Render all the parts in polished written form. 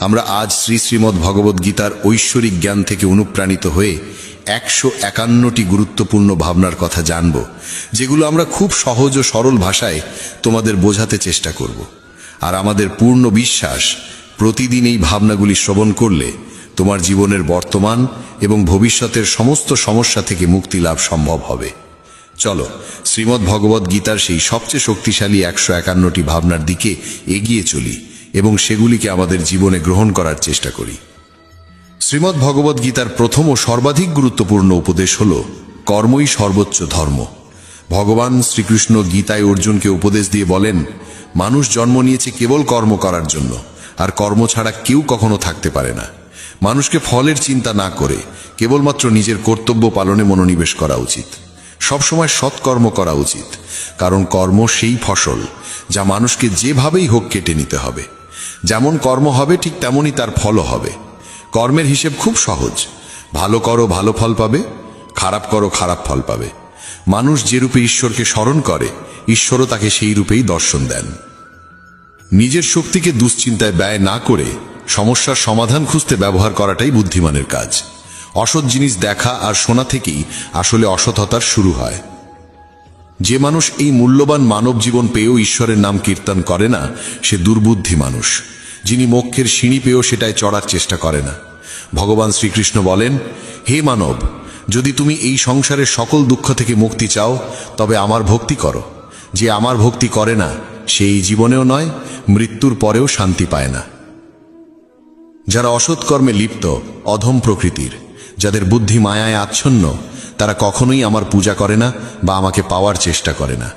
আমরা আজ শ্রীমদ্ ভগবদ গীতার ঐশ্বরিক জ্ঞান থেকে অনুপ্রাণিত হয়ে 151টি গুরুত্বপূর্ণ ভাবনার কথা জানব, যেগুলো আমরা খুব সহজ ও সরল ভাষায় তোমাদের বোঝাতে চেষ্টা করব। আর আমাদের পূর্ণ বিশ্বাস, প্রতিদিন এই ভাবনাগুলি শ্রবণ করলে তোমার জীবনের বর্তমান এবং ভবিষ্যতের সমস্ত সমস্যা থেকে মুক্তি লাভ সম্ভব হবে। চলো শ্রীমদ্ ভগবদ গীতার সেই সবচেয়ে শক্তিশালী 151টি ভাবনার দিকে এগিয়ে চলি এবং সেগুলিকে আমাদের জীবনে গ্রহণ করার চেষ্টা করি। শ্রীমদ্ ভগবদ গীতার প্রথম ও সর্বাধিক গুরুত্বপূর্ণ উপদেশ হল কর্মই সর্বোচ্চ ধর্ম। ভগবান শ্রীকৃষ্ণ গীতায় অর্জুনকে উপদেশ দিয়ে বলেন, মানুষ জন্ম নিয়েছে কেবল কর্ম করার জন্য, আর কর্ম ছাড়া কেউ কখনো থাকতে পারে না। মানুষকে ফলের চিন্তা না করে কেবলমাত্র নিজের কর্তব্য পালনে মনোনিবেশ করা উচিত। সবসময় সৎকর্ম করা উচিত, কারণ কর্ম সেই ফসল যা মানুষকে যেভাবেই হোক কেটে নিতে হবে। যেমন কর্ম হবে ঠিক তেমনই তার ফলও হবে। কর্মের হিসেব খুব সহজ, ভালো করো ভালো ফল পাবে, খারাপ করো খারাপ ফল পাবে। মানুষ যে রূপে ঈশ্বরকে স্মরণ করে, ঈশ্বরও তাকে সেই রূপেই দর্শন দেন। নিজের শক্তিকে দুশ্চিন্তায় ব্যয় না করে সমস্যার সমাধান খুঁজতে ব্যবহার করাটাই বুদ্ধিমানের কাজ। অসৎ জিনিস দেখা আর শোনা থেকেই আসলে অসৎতার শুরু হয়। যে মানুষ এই মূল্যবান মানব জীবন পেয়েও ঈশ্বরের নাম কীর্তন করে না, সে দুর্বুদ্ধি মানুষ, যিনি মোক্ষের সিঁড়ি পেয়েও সেটায় চড়ার চেষ্টা করে না। ভগবান শ্রীকৃষ্ণ বলেন, হে মানব, যদি তুমি এই সংসারের সকল দুঃখ থেকে মুক্তি চাও, তবে আমার ভক্তি করো। যে আমার ভক্তি করে না, সে এই জীবনেও নয়, মৃত্যুর পরেও শান্তি পায় না। যারা অসৎ কর্মে লিপ্ত, অধম প্রকৃতির, যাদের বুদ্ধি মায়ায় আচ্ছন্ন, তারা কখনোই আমার পূজা করে না বা আমাকে পাওয়ার চেষ্টা করে না।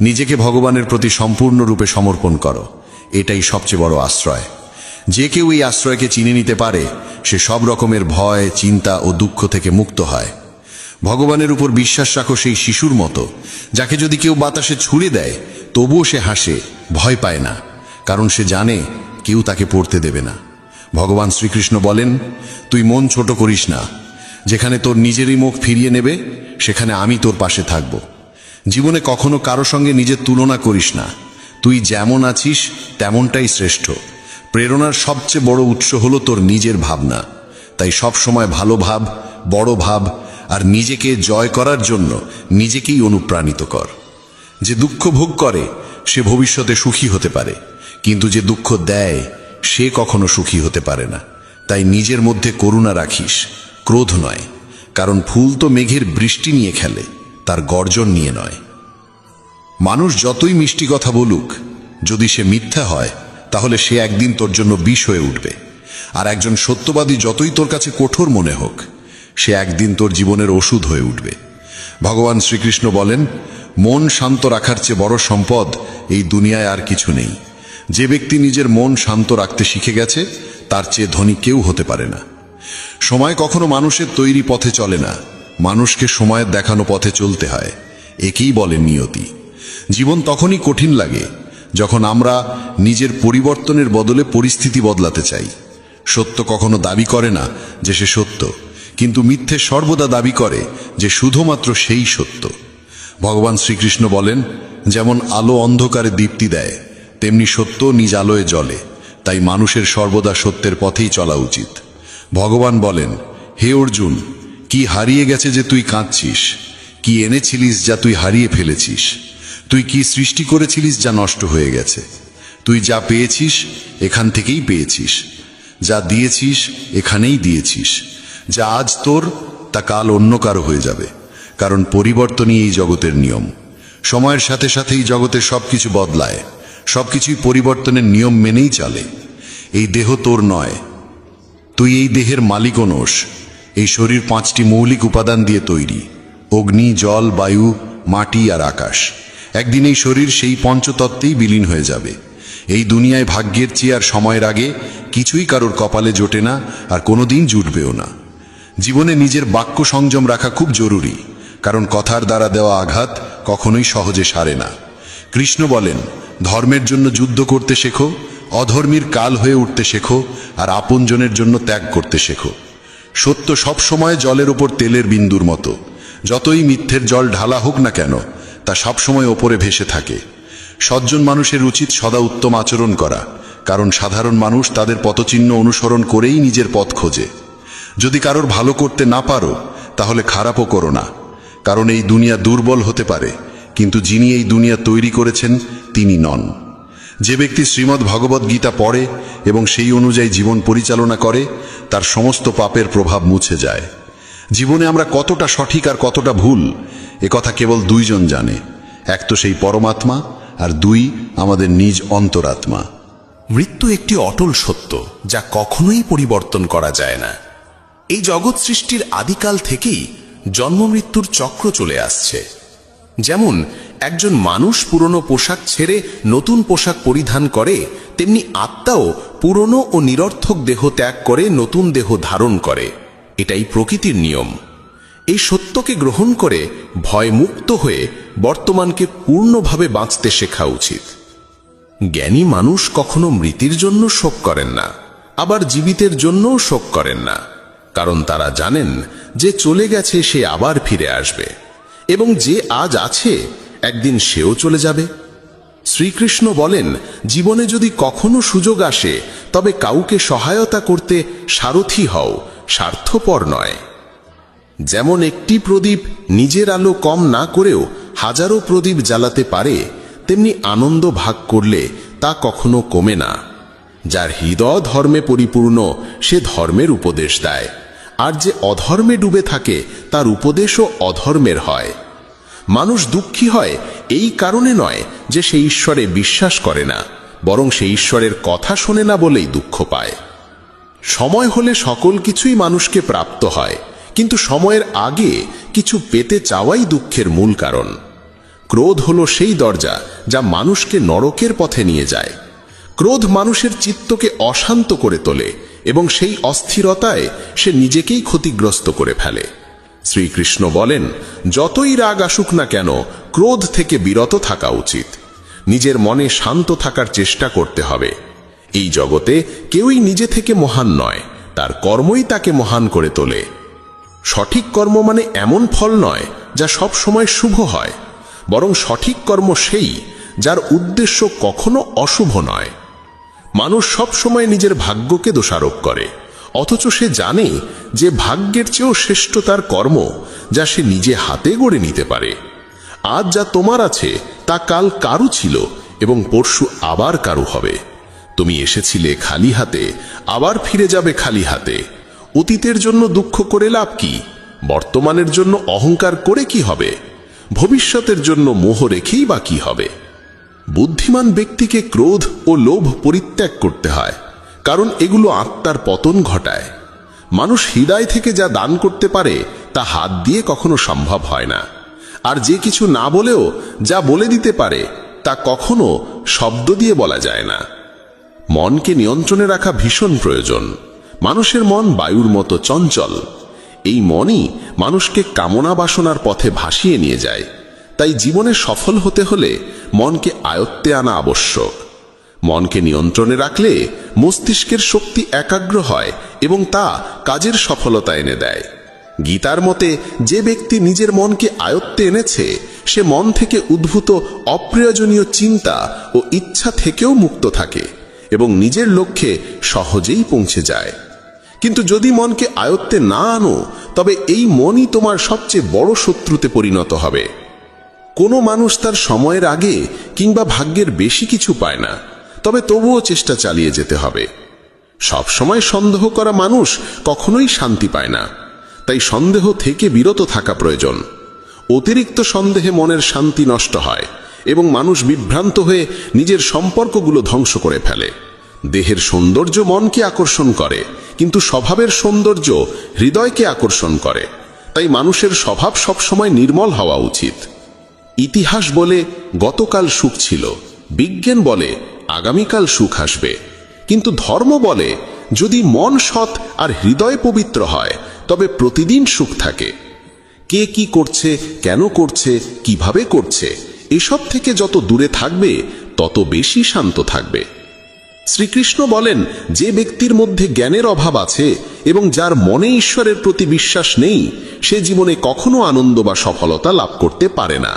নিজেকে ভগবানের প্রতি সম্পূর্ণরূপে সমর্পণ করো, এটাই সবচেয়ে বড় আশ্রয়। যে কেউ এই আশ্রয়কে চিনে নিতে পারে, সে সব রকমের ভয়, চিন্তা ও দুঃখ থেকে মুক্ত হয়। ভগবানের উপর বিশ্বাস রাখো সেই শিশুর মতো, যাকে যদি কেউ বাতাসে ছুঁড়ে দেয় তবুও সে হাসে, ভয় পায় না, কারণ সে জানে কেউ তাকে পড়তে দেবে না। ভগবান শ্রীকৃষ্ণ বলেন, তুই মন ছোট করিস না। যেখানে তোর নিজেরই মুখ ফিরিয়ে নেবে, সেখানে আমি তোর পাশে থাকব। জীবনে কখনো কারো সঙ্গে নিজের তুলনা করিস না। তুই যেমন আছিস তেমনটাই শ্রেষ্ঠ। প্রেরণার সবচেয়ে বড় উৎস হলো তোর নিজের ভাবনা। তাই সব সময় ভালো ভাব, বড় ভাব, আর নিজেকে জয় করার জন্য নিজেকেই অনুপ্রাণিত কর। যে দুঃখ ভোগ করে সে ভবিষ্যতে সুখী হতে পারে, কিন্তু যে দুঃখ দেয় সে কখনো সুখী হতে পারে না। তাই নিজের মধ্যে করুণা রাখিস, ক্রোধ নয়, কারণ ফুল তো মেঘের বৃষ্টি নিয়ে খেলে, তার গর্জন নিয়ে নয়। মানুষ যতই মিষ্টি কথা বলুক, যদি সে মিথ্যা হয়, তাহলে সে একদিন তোর জন্য বিষ হয়ে উঠবে। আর একজন সত্যবাদী যতই তোর কাছে কঠোর মনে হোক, সে একদিন তোর জীবনের ওষুধ হয়ে উঠবে। ভগবান শ্রীকৃষ্ণ বলেন, মন শান্ত রাখার চেয়ে বড় সম্পদ এই দুনিয়ায় আর কিছু নেই। যে ব্যক্তি নিজের মন শান্ত রাখতে শিখে গেছে, তার চেয়ে ধনী কেউ হতে পারে না। সময় কখনো মানুষের তৈরি পথে চলে না, মানুষকে সময়ের দেখানো পথে চলতে হয়। একেই বলে নিয়তি। জীবন তখনই কঠিন লাগে যখন আমরা নিজের পরিবর্তনের বদলে পরিস্থিতি বদলাতে চাই। সত্য কখনো দাবি করে না যে সে সত্য, কিন্তু মিথ্যে সর্বদা দাবি করে যে শুধুমাত্র সেই সত্য। ভগবান শ্রীকৃষ্ণ বলেন, যেমন আলো অন্ধকারে দীপ্তি দেয়, তেমনি সত্য নিজ আলোয় জ্বলে। তাই মানুষের সর্বদা সত্যের পথেই চলা উচিত। ভগবান বলেন, হে অর্জুন, কি হারিয়ে গেছে যে তুই কাঁদছিস? কি এনেছিলিস যা তুই হারিয়ে ফেলেছিস? তুই কি সৃষ্টি করেছিলিস যা নষ্ট হয়ে গেছে? তুই যা পেয়েছিস এখান থেকেই পেয়েছিস, যা দিয়েছিস এখানেই দিয়েছিস। যা আজ তোর তা কাল অন্য কারো হয়ে যাবে, কারণ পরিবর্তনই এই জগতের নিয়ম। সময়ের সাথে সাথেই জগতের সবকিছু বদলায়, সবকিছুই পরিবর্তনের নিয়ম মেনেই চলে। এই দেহ তোর নয়, তুই এই দেহের মালিকও নোস। এই শরীর 5টি মৌলিক উপাদান দিয়ে তৈরি: অগ্নি, জল, বায়ু, মাটি আর আকাশ। একদিন এই শরীর সেই পঞ্চতত্ত্বেই বিলীন হয়ে যাবে। এই দুনিয়ায় ভাগ্যের চেয়ে আর সময়ের আগে কিছুই কারোর কপালে জোটে না, আর কোনোদিন জুটবেও না। জীবনে নিজের বাক্য সংযম রাখা খুব জরুরি, কারণ কথার দ্বারা দেওয়া আঘাত কখনোই সহজে সারে না। কৃষ্ণ বলেন, ধর্মের জন্য যুদ্ধ করতে শেখো, অধর্মীর কাল হয়ে উঠতে শেখো, আর আপনজনের জন্য ত্যাগ করতে শেখো। সত্য সব সময় জলের উপর তেলের বিন্দুর মতো। যতই মিথ্যের জল ঢালা হোক না কেন, তা সবসময় ওপরে ভেসে থাকে। সজ্জন মানুষের উচিত সদা উত্তম আচরণ করা, কারণ সাধারণ মানুষ তাদের পথচিহ্ন অনুসরণ করেই নিজের পথ খোঁজে। যদি কারোর ভালো করতে না পারো তাহলে খারাপও করো না, কারণ এই দুনিয়া দুর্বল হতে পারে, কিন্তু যিনি এই দুনিয়া তৈরি করেছেন তিনি নন। যে ব্যক্তি শ্রীমদ্ ভগবদ গীতা পড়ে এবং সেই অনুযায়ী জীবন পরিচালনা করে, তার সমস্ত পাপের প্রভাব মুছে যায়। জীবনে আমরা কতটা সঠিক আর কতটা ভুল, একথা কেবল দুইজন জানে। এক তো সেই পরমাত্মা, আর দুই আমাদের নিজ অন্তরাত্মা। মৃত্যু একটি অটল সত্য, যা কখনোই পরিবর্তন করা যায় না। এই জগৎ সৃষ্টির আদিকাল থেকেই জন্ম মৃত্যুর চক্র চলে আসছে। যেমন একজন মানুষ পুরনো পোশাক ছেড়ে নতুন পোশাক পরিধান করে, তেমনি আত্মাও পুরনো ও নিরর্থক দেহ ত্যাগ করে নতুন দেহ ধারণ করে। এটাই প্রকৃতির নিয়ম। এই সত্যকে গ্রহণ করে ভয়মুক্ত হয়ে বর্তমানকে পূর্ণভাবে বাঁচতে শেখা উচিত। জ্ঞানী মানুষ কখনো মৃতির জন্য শোক করেন না, আবার জীবিতের জন্যও শোক করেন না, কারণ তারা জানেন যে চলে গেছে সে আবার ফিরে আসবে, এবং যে আজ আছে একদিন সেও চলে যাবে। শ্রীকৃষ্ণ বলেন, জীবনে যদি কখনো সুযোগ আসে তবে কাউকে সহায়তা করতে সারথি হও, স্বার্থপর নয়। যেমন একটি প্রদীপ নিজের আলো কম না করেও হাজারো প্রদীপ জ্বালাতে পারে, তেমনি আনন্দ ভাগ করলে তা কখনো কমে না। যার হৃদয় ধর্মে পরিপূর্ণ সে ধর্মের উপদেশ দেয়, আর যে অধর্মে ডুবে থাকে তার উপদেশও অধর্মের হয়। মানুষ দুঃখী হয় এই কারণে নয় যে সে ঈশ্বরে বিশ্বাস করে না, বরং সে ঈশ্বরের কথা শোনে না বলেই দুঃখ পায়। সময় হলে সকল কিছুই মানুষকে প্রাপ্ত হয়, কিন্তু সময়ের আগে কিছু পেতে চাওয়াই দুঃখের মূল কারণ। ক্রোধ হলো সেই দরজা যা মানুষকে নরকের পথে নিয়ে যায়। ক্রোধ মানুষের চিত্তকে অশান্ত করে তোলে এবং সেই অস্থিরতায় সে নিজেকেই ক্ষতিগ্রস্ত করে ফেলে। শ্রীকৃষ্ণ বলেন, যতই রাগ আসুক না কেন ক্রোধ থেকে বিরত থাকা উচিত। নিজের মনে শান্ত থাকার চেষ্টা করতে হবে। এই জগতে কেউই নিজে থেকে মহান নয়, তার কর্মই তাকে মহান করে তোলে। সঠিক কর্ম মানে এমন ফল নয় যা সব সময় শুভ হয়, বরং সঠিক কর্ম সেই যার উদ্দেশ্য কখনো অশুভ নয়। মানুষ সব সময় নিজের ভাগ্যকে দোষারোপ করে, অথচ সে জানে যে ভাগ্যের চেয়েও শ্রেষ্ঠ তার কর্ম, যা সে নিজে হাতে গড়ে নিতে পারে। আজ যা তোমার আছে তা কাল কারু ছিল এবং পরশু আবার কারু হবে। তুমি এসেছিলে খালি হাতে, আবার ফিরে যাবে খালি হাতে। অতীতের জন্য দুঃখ করে লাভ কি? বর্তমানের জন্য অহংকার করে কি হবে? ভবিষ্যতের জন্য মোহ রেখেই বা কি হবে? বুদ্ধিমান ব্যক্তিকে ক্রোধ ও লোভ পরিত্যাগ করতে হয়, কারণ এগুলো আত্মার পতন ঘটায়। মানুষ হৃদয় থেকে যা দান করতে পারে তা হাত দিয়ে কখনো সম্ভব হয় না, আর যে কিছু না বলেও যা বলে দিতে পারে তা কখনো শব্দ দিয়ে বলা যায় না। মনকে নিয়ন্ত্রণে রাখা ভীষণ প্রয়োজন। মানুষের মন বায়ুর মতো চঞ্চল। এই মনই মানুষকে কামনা বাসনার পথে ভাসিয়ে নিয়ে যায়। তাই জীবনে সফল হতে হলে মনকে আয়ত্তে আনা আবশ্যক। মনকে নিয়ন্ত্রণে রাখলে মস্তিষ্কের শক্তি একাগ্র হয় এবং তা কাজের সফলতা এনে দেয়। গীতার মতে, যে ব্যক্তি নিজের মনকে আয়ত্তে এনেছে সে মন থেকে উদ্ভূত অপ্রয়োজনীয় চিন্তা ও ইচ্ছা থেকেও মুক্ত থাকে এবং নিজের লক্ষ্যে সহজেই পৌঁছে যায়। কিন্তু যদি মনকে আয়ত্তে না আনো, তবে এই মনই তোমার সবচেয়ে বড় শত্রুতে পরিণত হবে। কোনো মানুষ তার সময়ের আগে কিংবা ভাগ্যের বেশি কিছু পায় না, তবে তবুও চেষ্টা চালিয়ে যেতে হবে। সব সময় সন্দেহ করা মানুষ কখনোই শান্তি পায় না, তাই সন্দেহ থেকে বিরত থাকা প্রয়োজন। অতিরিক্ত সন্দেহে মনের শান্তি নষ্ট হয় এবং মানুষ বিভ্রান্ত হয়ে নিজের সম্পর্কগুলো ধ্বংস করে ফেলে। দেহের সৌন্দর্য মনকে আকর্ষণ করে, কিন্তু স্বভাবের সৌন্দর্য হৃদয়কে আকর্ষণ করে। তাই মানুষের স্বভাব সবসময় নির্মল হওয়া উচিত। ইতিহাস বলে গতকাল সুখ ছিল, বিজ্ঞান বলে আগামীকাল সুখ আসবে, কিন্তু ধর্ম বলে যদি মন সৎ আর হৃদয় পবিত্র হয় তবে প্রতিদিন সুখ থাকে। কে কি করছে, কেন করছে, কিভাবে করছে, এসব থেকে যত দূরে থাকবে তত বেশি শান্ত থাকবে। শ্রীকৃষ্ণ বলেন, যে ব্যক্তির মধ্যে জ্ঞানের অভাব আছে এবং যার মনে ঈশ্বরের প্রতি বিশ্বাস নেই, সে জীবনে কখনো আনন্দ বা সফলতা লাভ করতে পারে না।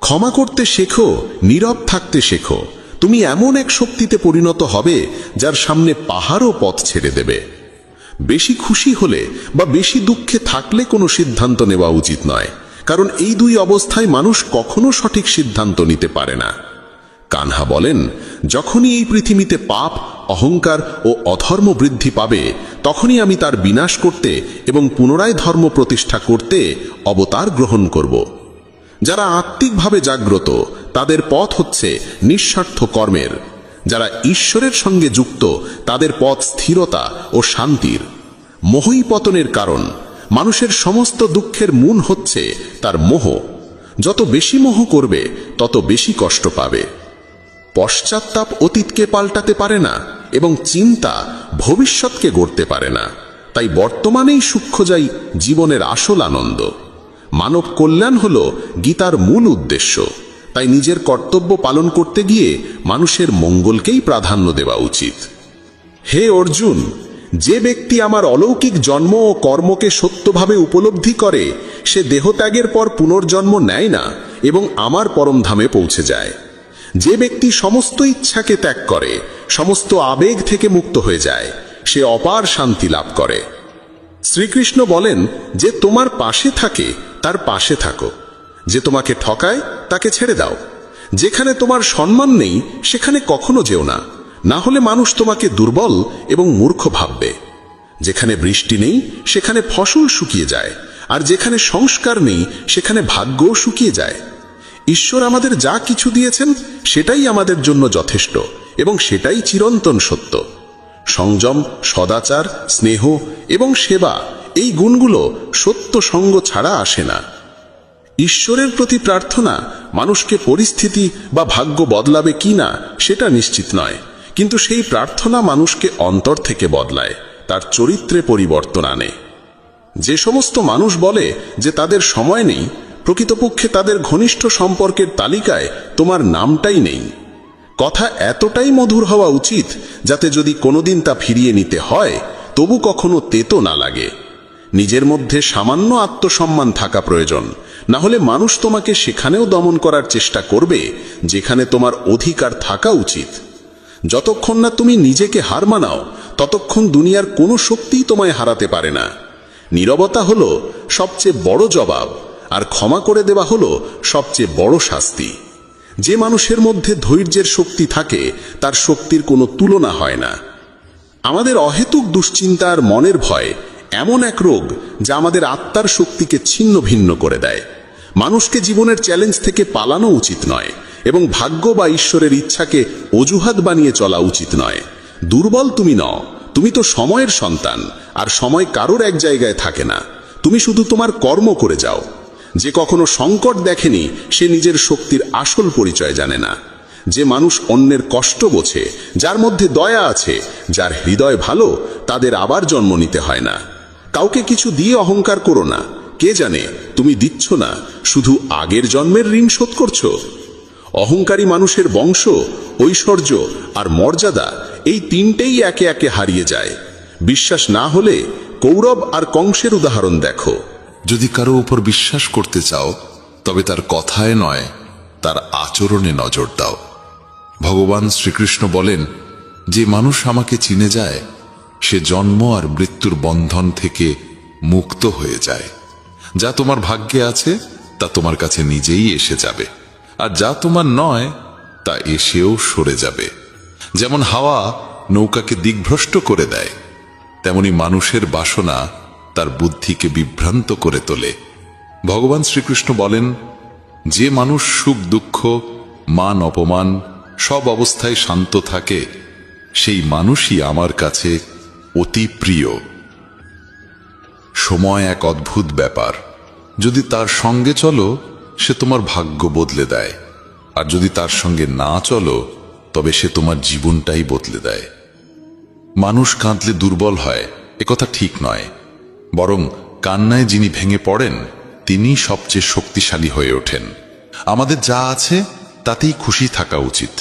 ক্ষমা করতে শেখো, নীরব থাকতে শেখো, তুমি এমন এক শক্তিতে পরিণত হবে যার সামনে পাহাড়ও পথ ছেড়ে দেবে। বেশি খুশি হলে বা বেশি দুঃখে থাকলে কোনো সিদ্ধান্ত নেওয়া উচিত নয়, কারণ এই দুই অবস্থায় মানুষ কখনো সঠিক সিদ্ধান্ত নিতে পারে না। কানহা বলেন, যখনই এই পৃথিবীতে পাপ, অহংকার ও অধর্ম বৃদ্ধি পাবে, তখনই আমি তার বিনাশ করতে এবং পুনরায় ধর্ম প্রতিষ্ঠা করতে অবতার গ্রহণ করব। যারা আত্মিকভাবে জাগ্রত তাদের পথ হচ্ছে নিঃস্বার্থ কর্মের। যারা ঈশ্বরের সঙ্গে যুক্ত তাদের পথ স্থিরতা ও শান্তির। মোহই পতনের কারণ। মানুষের সমস্ত দুঃখের মূল হচ্ছে তার মোহ। যত বেশি মোহ করবে তত বেশি কষ্ট পাবে। পশ্চাত্তাপ অতীতকে পাল্টাতে পারে না এবং চিন্তা ভবিষ্যৎকে গড়তে পারে না। তাই বর্তমানেই সূক্ষ্ম যাই জীবনের আসল আনন্দ। মানব কল্যাণ হল গীতার মূল উদ্দেশ্য। তাই নিজের কর্তব্য পালন করতে গিয়ে মানুষের মঙ্গলকেই প্রাধান্য দেওয়া উচিত। হে অর্জুন, যে ব্যক্তি আমার অলৌকিক জন্ম ও কর্মকে সত্যভাবে উপলব্ধি করে সে দেহত্যাগের পর পুনর্জন্ম নেয় না এবং আমার পরমধামে পৌঁছে যায়। যে ব্যক্তি সমস্ত ইচ্ছাকে ত্যাগ করে, সমস্ত আবেগ থেকে মুক্ত হয়ে যায়, সে অপার শান্তি লাভ করে। শ্রীকৃষ্ণ বলেন, যে তোমার পাশে থাকে তার পাশে থাকো, যে তোমাকে ঠকায় তাকে ছেড়ে দাও। যেখানে তোমার সম্মান নেই সেখানে কখনো যেও না, না হলে মানুষ তোমাকে দুর্বল এবং মূর্খ ভাববে। যেখানে বৃষ্টি নেই সেখানে ফসল শুকিয়ে যায়, আর যেখানে সংস্কার নেই সেখানে ভাগ্যও শুকিয়ে যায়। ঈশ্বর আমাদের যা কিছু দিয়েছেন সেটাই আমাদের জন্য যথেষ্ট এবং সেটাই চিরন্তন সত্য। সংযম, সদাচার, স্নেহ এবং সেবা, এই গুণগুলো সত্য সঙ্গ ছাড়া আসে না। ঈশ্বরের প্রতি প্রার্থনা মানুষকে পরিস্থিতি বা ভাগ্য বদলাবে কিনা সেটা নিশ্চিত নয়, কিন্তু সেই প্রার্থনা মানুষকে অন্তর থেকে বদলায়, তার চরিত্রে পরিবর্তন আনে। যে সমস্ত মানুষ বলে যে তাদের সময় নেই, প্রকৃতপক্ষে তাদের ঘনিষ্ঠ সম্পর্কের তালিকায় তোমার নামটাই নেই। কথা এতটাই মধুর হওয়া উচিত যাতে যদি কোনোদিন তা ফিরিয়ে নিতে হয় তবু কখনো তেতো না লাগে। নিজের মধ্যে সামান্য আত্মসম্মান থাকা প্রয়োজন, না হলে মানুষ তোমাকে সেখানেও দমন করার চেষ্টা করবে যেখানে তোমার অধিকার থাকা উচিত। যতক্ষণ না তুমি নিজেকে হার মানাও ততক্ষণ দুনিয়ার কোনো শক্তিই তোমায় হারাতে পারে না। নীরবতা হলো সবচেয়ে বড় জবাব, আর ক্ষমা করে দেওয়া হলো সবচেয়ে বড় শাস্তি। যে মানুষের মধ্যে ধৈর্যের শক্তি থাকে তার শক্তির কোনো তুলনা হয় না। আমাদের অহেতুক দুশ্চিন্তা আর মনের ভয় এমন এক রোগ যা আমাদের আত্মার শক্তিকে ছিন্ন ভিন্ন করে দেয়। মানুষকে জীবনের চ্যালেঞ্জ থেকে পালানো উচিত নয় এবং ভাগ্য বা ঈশ্বরের ইচ্ছাকে অজুহাত বানিয়ে চলা উচিত নয়। দুর্বল তুমি নও, তুমি তো সময়ের সন্তান, আর সময় কারোর এক জায়গায় থাকে না। তুমি শুধু তোমার কর্ম করে যাও। যে কখনো সংকট দেখেনি সে নিজের শক্তির আসল পরিচয় জানে না। যে মানুষ অন্যের কষ্ট বোঝে, যার মধ্যে দয়া আছে, যার হৃদয় ভালো, তাদের আবার জন্ম নিতে হয় না। কাউকে কিছু দিয়ে অহংকার করো না। কে জানে তুমি দিচ্ছ না, শুধু আগের জন্মের ঋণ শোধ করছো। অহংকারী মানুষের বংশ, ঐশ্বর্য আর মর্যাদা এই তিনটেই একে একে হারিয়ে যায়। বিশ্বাস না হলে কৌরব আর কংসের উদাহরণ দেখো। যদি কারো উপর বিশ্বাস করতে চাও তবে তার কথায় নয়, তার আচরণে নজর দাও। ভগবান শ্রীকৃষ্ণ বলেন, যে মানুষ আমাকে চিনে যায় সে জন্ম আর মৃত্যুর বন্ধন থেকে মুক্ত হয়ে যায়। যা তোমার ভাগ্যে আছে তা তোমার কাছে নিজেই এসে যাবে, আর যা তোমার নয় তা এসেও সরে যাবে। যেমন হাওয়া নৌকাকে দিকভ্রষ্ট করে দেয়, তেমনি মানুষের বাসনা তার বুদ্ধিকে বিভ্রান্ত করে তোলে। ভগবান শ্রীকৃষ্ণ বলেন, যে মানুষ সুখ দুঃখ, মান অপমান সব অবস্থায় শান্ত থাকে সেই মানুষই আমার কাছে অতি প্রিয়। সময় এক অদ্ভুত ব্যাপার। যদি তার সঙ্গে চলো সে তোমার ভাগ্য বদলে দেয়, আর যদি তার সঙ্গে না চলো তবে সে তোমার জীবনটাই বদলে দেয়। মানুষ কাঁদলে দুর্বল হয় একথা ঠিক নয়, বরং কান্নায় যিনি ভেঙে পড়েন তিনি সবচেয়ে শক্তিশালী হয়ে ওঠেন। আমাদের যা আছে তাতেই খুশি থাকা উচিত,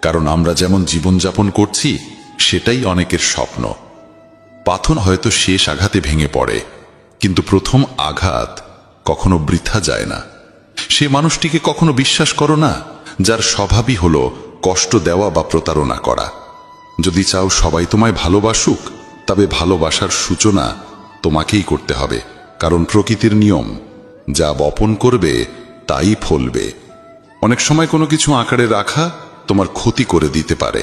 কারণ আমরা যেমন জীবনযাপন করছি সেটাই অনেকের স্বপ্ন। পাথর হয়তো শেষ আঘাতে ভেঙে পড়ে, কিন্তু প্রথম আঘাত কখনো বৃথা যায় না। সে মানুষটিকে কখনো বিশ্বাস করো না যার স্বভাবই হলো কষ্ট দেওয়া বা প্রতারণা করা। যদি চাও সবাই তোমায় ভালোবাসুক, তবে ভালোবাসার সূচনা তোমাকেই করতে হবে, কারণ প্রকৃতির নিয়ম, যা বপন করবে তাই ফলবে। অনেক সময় কোনো কিছু আঁকড়ে রাখা তোমার ক্ষতি করে দিতে পারে,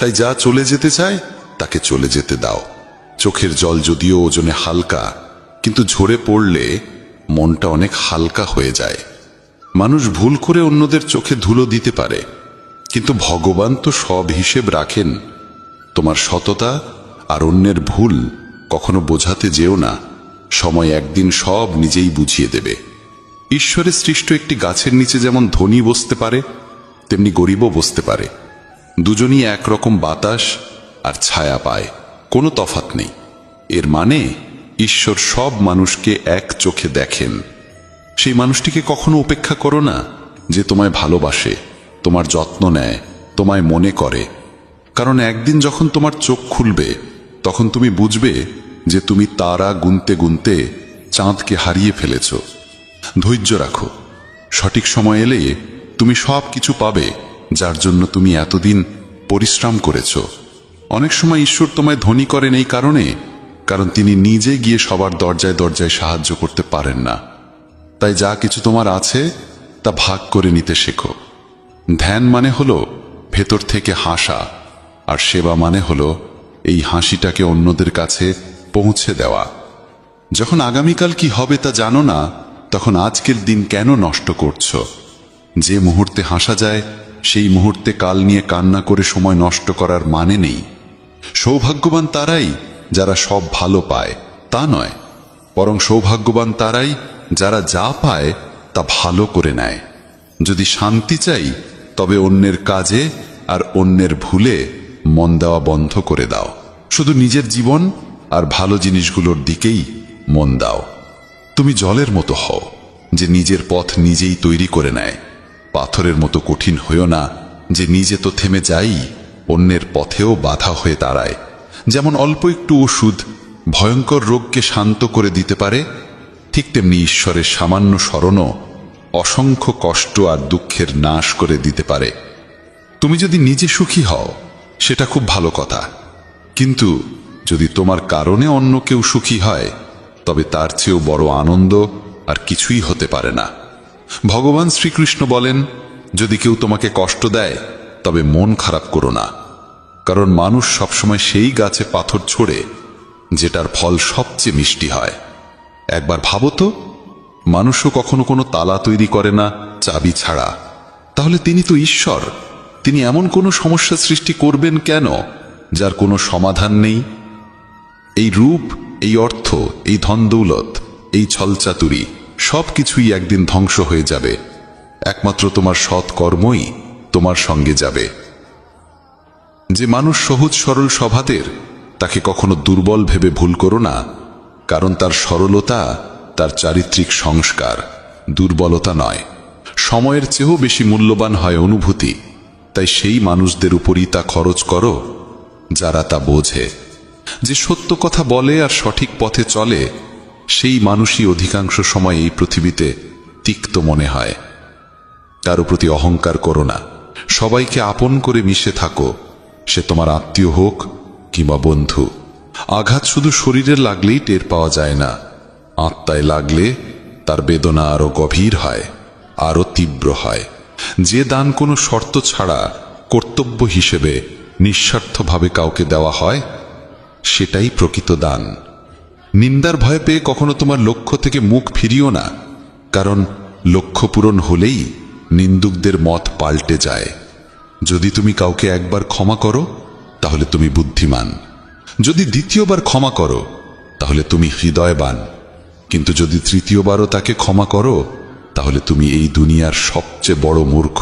তাই যা চলে যেতে চায় তাকে চলে যেতে দাও। চোখের জল যদিও ওজনে হালকা, কিন্তু ঝরে পড়লে মনটা অনেক হালকা হয়ে যায়। মানুষ ভুল করে অন্যদের চোখে ধুলো দিতে পারে, কিন্তু ভগবান তো সব হিসেব রাখেন। তোমার সততা আর অন্যের ভুল কখনো বোঝাতে যেও না, সময় একদিন সব নিজেই বুঝিয়ে দেবে। ঈশ্বরের সৃষ্ট একটি গাছের নিচে যেমন ধনী বসতে পারে, তেমনি গরিবও বসতে পারে। দুজনই একরকম বাতাস আর ছায়া পায়, কোনো তফাৎ নেই। এর মানে ঈশ্বর সব মানুষকে এক চোখে দেখেন। সেই মানুষটিকে কখনো উপেক্ষা করো না, যে তোমায় ভালোবাসে, তোমার যত্ন নেয়, তোমায় মনে করে। কারণ একদিন যখন তোমার চোখ খুলবে, তখন তুমি বুঝবে যে তুমি তারা গুনতে গুনতে চাঁদকে হারিয়ে ফেলেছ। ধৈর্য রাখো, সঠিক সময় এলে তুমি সব কিছু পাবে, যার জন্য তুমি এতদিন পরিশ্রম করেছ। অনেক সময় ঈশ্বর তোমায় ধনী করেন এই কারণে, কারণ তিনি নিজে গিয়ে সবার দরজায় দরজায় সাহায্য করতে পারেন না। তাই যা কিছু তোমার আছে তা ভাগ করে নিতে শেখো। ধ্যান মানে হলো ভেতর থেকে হাসা, আর সেবা মানে হলো এই হাসিটাকে অন্যদের কাছে পৌঁছে দেওয়া। যখন আগামীকাল কি হবে তা জানো না, তখন আজকের দিন কেন নষ্ট করছো? যে মুহূর্তে হাসা যায়, সেই মুহূর্তে কাল নিয়ে কান্না করে সময় নষ্ট করার মানে নেই। সৌভাগ্যবান তারাই যারা সব ভালো পায়, তা নয়, বরং সৌভাগ্যবান তারাই যারা যা পায় তা ভালো করে নেয়। যদি শান্তি চাই, তবে অন্যের কাজে আর অন্যের ভুলে মন দেওয়া বন্ধ করে দাও। শুধু নিজের জীবন আর ভালো জিনিসগুলোর দিকেই মন দাও। তুমি জলের মতো হও, যে নিজের পথ নিজেই তৈরি করে নেয়। পাথরের মতো কঠিন হইও না, যে নিজে তো থেমে যাই, অন্যের পথেও বাধা হয়ে দাঁড়ায়। যেমন অল্প একটু ওষুধ ভয়ঙ্কর রোগকে শান্ত করে দিতে পারে, ঠিক তেমনি ঈশ্বরের সামান্য স্মরণও অসংখ্য কষ্ট আর দুঃখের নাশ করে দিতে পারে। তুমি যদি নিজে সুখী হও, সেটা খুব ভালো কথা, কিন্তু যদি তোমার কারণে অন্য কেউ সুখী হয়, তবে তার চেয়েও বড় আনন্দ আর কিছুই হতে পারে না। ভগবান শ্রীকৃষ্ণ বলেন, যদি কেউ তোমাকে কষ্ট দেয়, তবে মন খারাপ করো না, কারণ মানুষ সবসময় সেই গাছে পাথর ছোড়ে যেটার ফল সবচেয়ে মিষ্টি হয়। একবার ভাবো তো, মানুষও কখনো কোনো তালা তৈরি করে না চাবি ছাড়া, তাহলে তিনি তো ঈশ্বর। তিনি এমন কোনো সমস্যা সৃষ্টি করবেন কেন যার কোনো সমাধান নেই? এই রূপ, এই অর্থ, এই ধনদৌলত, এই ছলচাতুরি সব কিছুই একদিন ধ্বংস হয়ে যাবে। একমাত্র তোমার সৎ কর্মই তোমার সঙ্গে যাবে। যে মানুষ সহজ সরল স্বভাবের, তাকে কখনো দুর্বল ভেবে ভুল করো না, কারণ তার সরলতা তার চারিত্রিক সংস্কার, দুর্বলতা নয়। সময়ের চেয়েও বেশি মূল্যবান হয় অনুভূতি, তাই সেই মানুষদের উপরই তা খরচ করো যারা তা বোঝে। যে সত্য কথা বলে আর সঠিক পথে চলে, সেই মানুষই অধিকাংশ সময় এই পৃথিবীতে তিক্ত মনে হয়। কারো প্রতি অহংকার করো না, সবাইকে আপন করে মিশে থাকো, সে তোমার আত্মীয় হোক কিংবা বন্ধু। আঘাত শুধু শরীরে লাগলেই টের পাওয়া যায় না, আত্মায় লাগলে তার বেদনা আরো গভীর হয়, আরো তীব্র হয়। যে দান কোনো শর্ত ছাড়া কর্তব্য হিসেবে নিঃস্বার্থভাবে কাউকে দেওয়া হয়, সেটাই প্রকৃত দান। নিন্দার ভয় পেয়ে কখনো তোমার লক্ষ্য থেকে মুখ ফিরিও না, কারণ লক্ষ্য পূরণ হলেই নিন্দুকদের মত পাল্টে যায়। যদি তুমি কাউকে একবার ক্ষমা করো, তাহলে তুমি বুদ্ধিমান। যদি দ্বিতীয়বার ক্ষমা করো, তাহলে তুমি হৃদয়বান। কিন্তু যদি তৃতীয়বারও তাকে ক্ষমা করো, তাহলে তুমি এই দুনিয়ার সবচেয়ে বড় মূর্খ।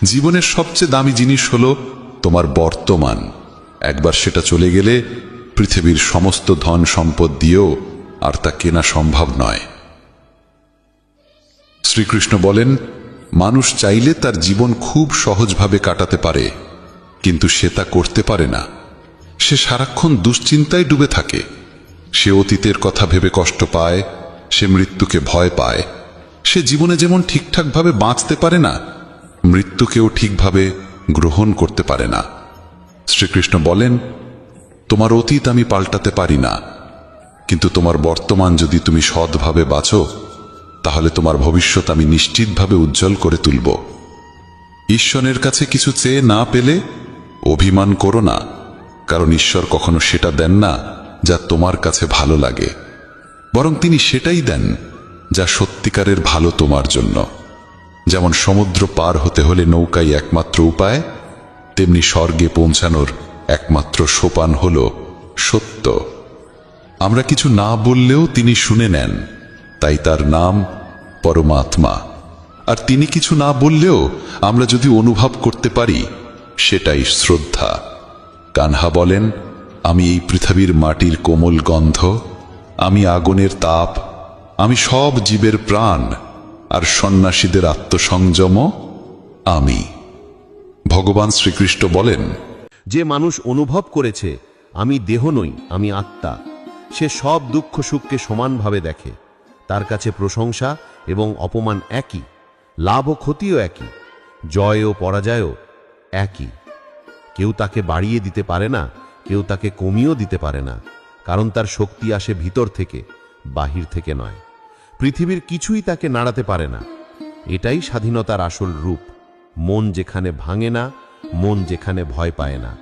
জীবনের সবচেয়ে দামি জিনিস হলো তোমার বর্তমান। একবার সেটা চলে গেলে পৃথিবীর সমস্ত ধন সম্পদ দিয়েও আর তা কেনা সম্ভব নয়। শ্রীকৃষ্ণ বলেন, মানুষ চাইলে তার জীবন খুব সহজভাবে কাটাতে পারে, কিন্তু সে তা করতে পারে না। সে সারাক্ষণ দুশ্চিন্তায় ডুবে থাকে। সে অতীতের কথা ভেবে কষ্ট পায়, সে মৃত্যুকে ভয় পায়। সে জীবনে যেমন ঠিকঠাকভাবে বাঁচতে পারে না, মৃত্যুকেও ঠিকভাবে গ্রহণ করতে পারে না। শ্রীকৃষ্ণ বলেন, তোমার অতীত আমি পাল্টাতে পারি না, কিন্তু তোমার বর্তমান যদি তুমি সৎভাবে বাঁচো, তাহলে তোমার ভবিষ্যৎ আমি নিশ্চিতভাবে উজ্জ্বল করে তুলব। ঈশ্বরের কাছে কিছু চেয়ে না পেলে অভিমান করো না, কারণ ঈশ্বর কখনো সেটা দেন না যা তোমার কাছে ভালো লাগে, বরং তিনি সেটাই দেন যা সত্যিকারের ভালো তোমার জন্য। যেমন সমুদ্র পার হতে হলে নৌকাই একমাত্র উপায়, তেমনি স্বর্গে পৌঁছানোর একমাত্র সোপান হল সত্য। আমরা কিছু না বললেও তিনি শুনে নেন, তাই তার নাম পরমাত্মা। আর তিনি কিছু না বললেও আমরা যদি অনুভব করতে পারি, সেটাই শ্রদ্ধা। কানহা বলেন, আমি এই পৃথিবীর মাটির কোমল গন্ধ, আমি আগুনের তাপ, আমি সব জীবের প্রাণ, আর সন্ন্যাসীদের আত্মসংযম আমি। ভগবান শ্রীকৃষ্ণ বলেন, যে মানুষ অনুভব করেছে আমি দেহ নই, আমি আত্মা, সে সব দুঃখ সুখকে সমানভাবে দেখে। তার কাছে প্রশংসা এবং অপমান একই, লাভ ও ক্ষতিও একই, জয় ও পরাজয়ও একই। কেউ তাকে বাড়িয়ে দিতে পারে না, কেউ তাকে কমিয়েও দিতে পারে না, কারণ তার শক্তি আসে ভিতর থেকে, বাহির থেকে নয়। পৃথিবীর কিছুই তাকে নাড়াতে পারে না। এটাই স্বাধীনতার আসল রূপ। মন যেখানে ভাঙে না, মন যেখানে ভয় পায় না।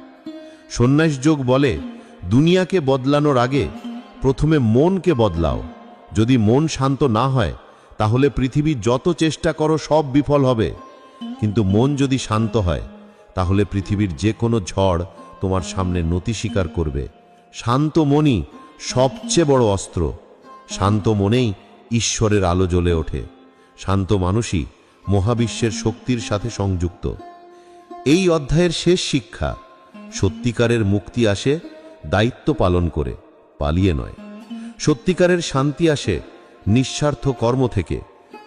সন্ন্যাস যোগ বলে, দুনিয়াকে বদলানোর আগে প্রথমে মনকে বদলাও। যদি মন শান্ত না হয়, তাহলে পৃথিবীর যত চেষ্টা করো সব বিফল হবে। কিন্তু মন যদি শান্ত হয়, তাহলে পৃথিবীর যে কোনো ঝড় তোমার সামনে নতি স্বীকার করবে। শান্ত মনই সবচেয়ে বড় অস্ত্র। শান্ত মনেই ঈশ্বরের আলো জ্বলে ওঠে। শান্ত মানুষই মহাবিশ্বের শক্তির সাথে সংযুক্ত। এই অধ্যায়ের শেষ শিক্ষা, সত্যিকারের মুক্তি আসে দায়িত্ব পালন করে, পালিয়ে নয়। সত্যিকারের শান্তি আসে নিঃস্বার্থ কর্ম থেকে,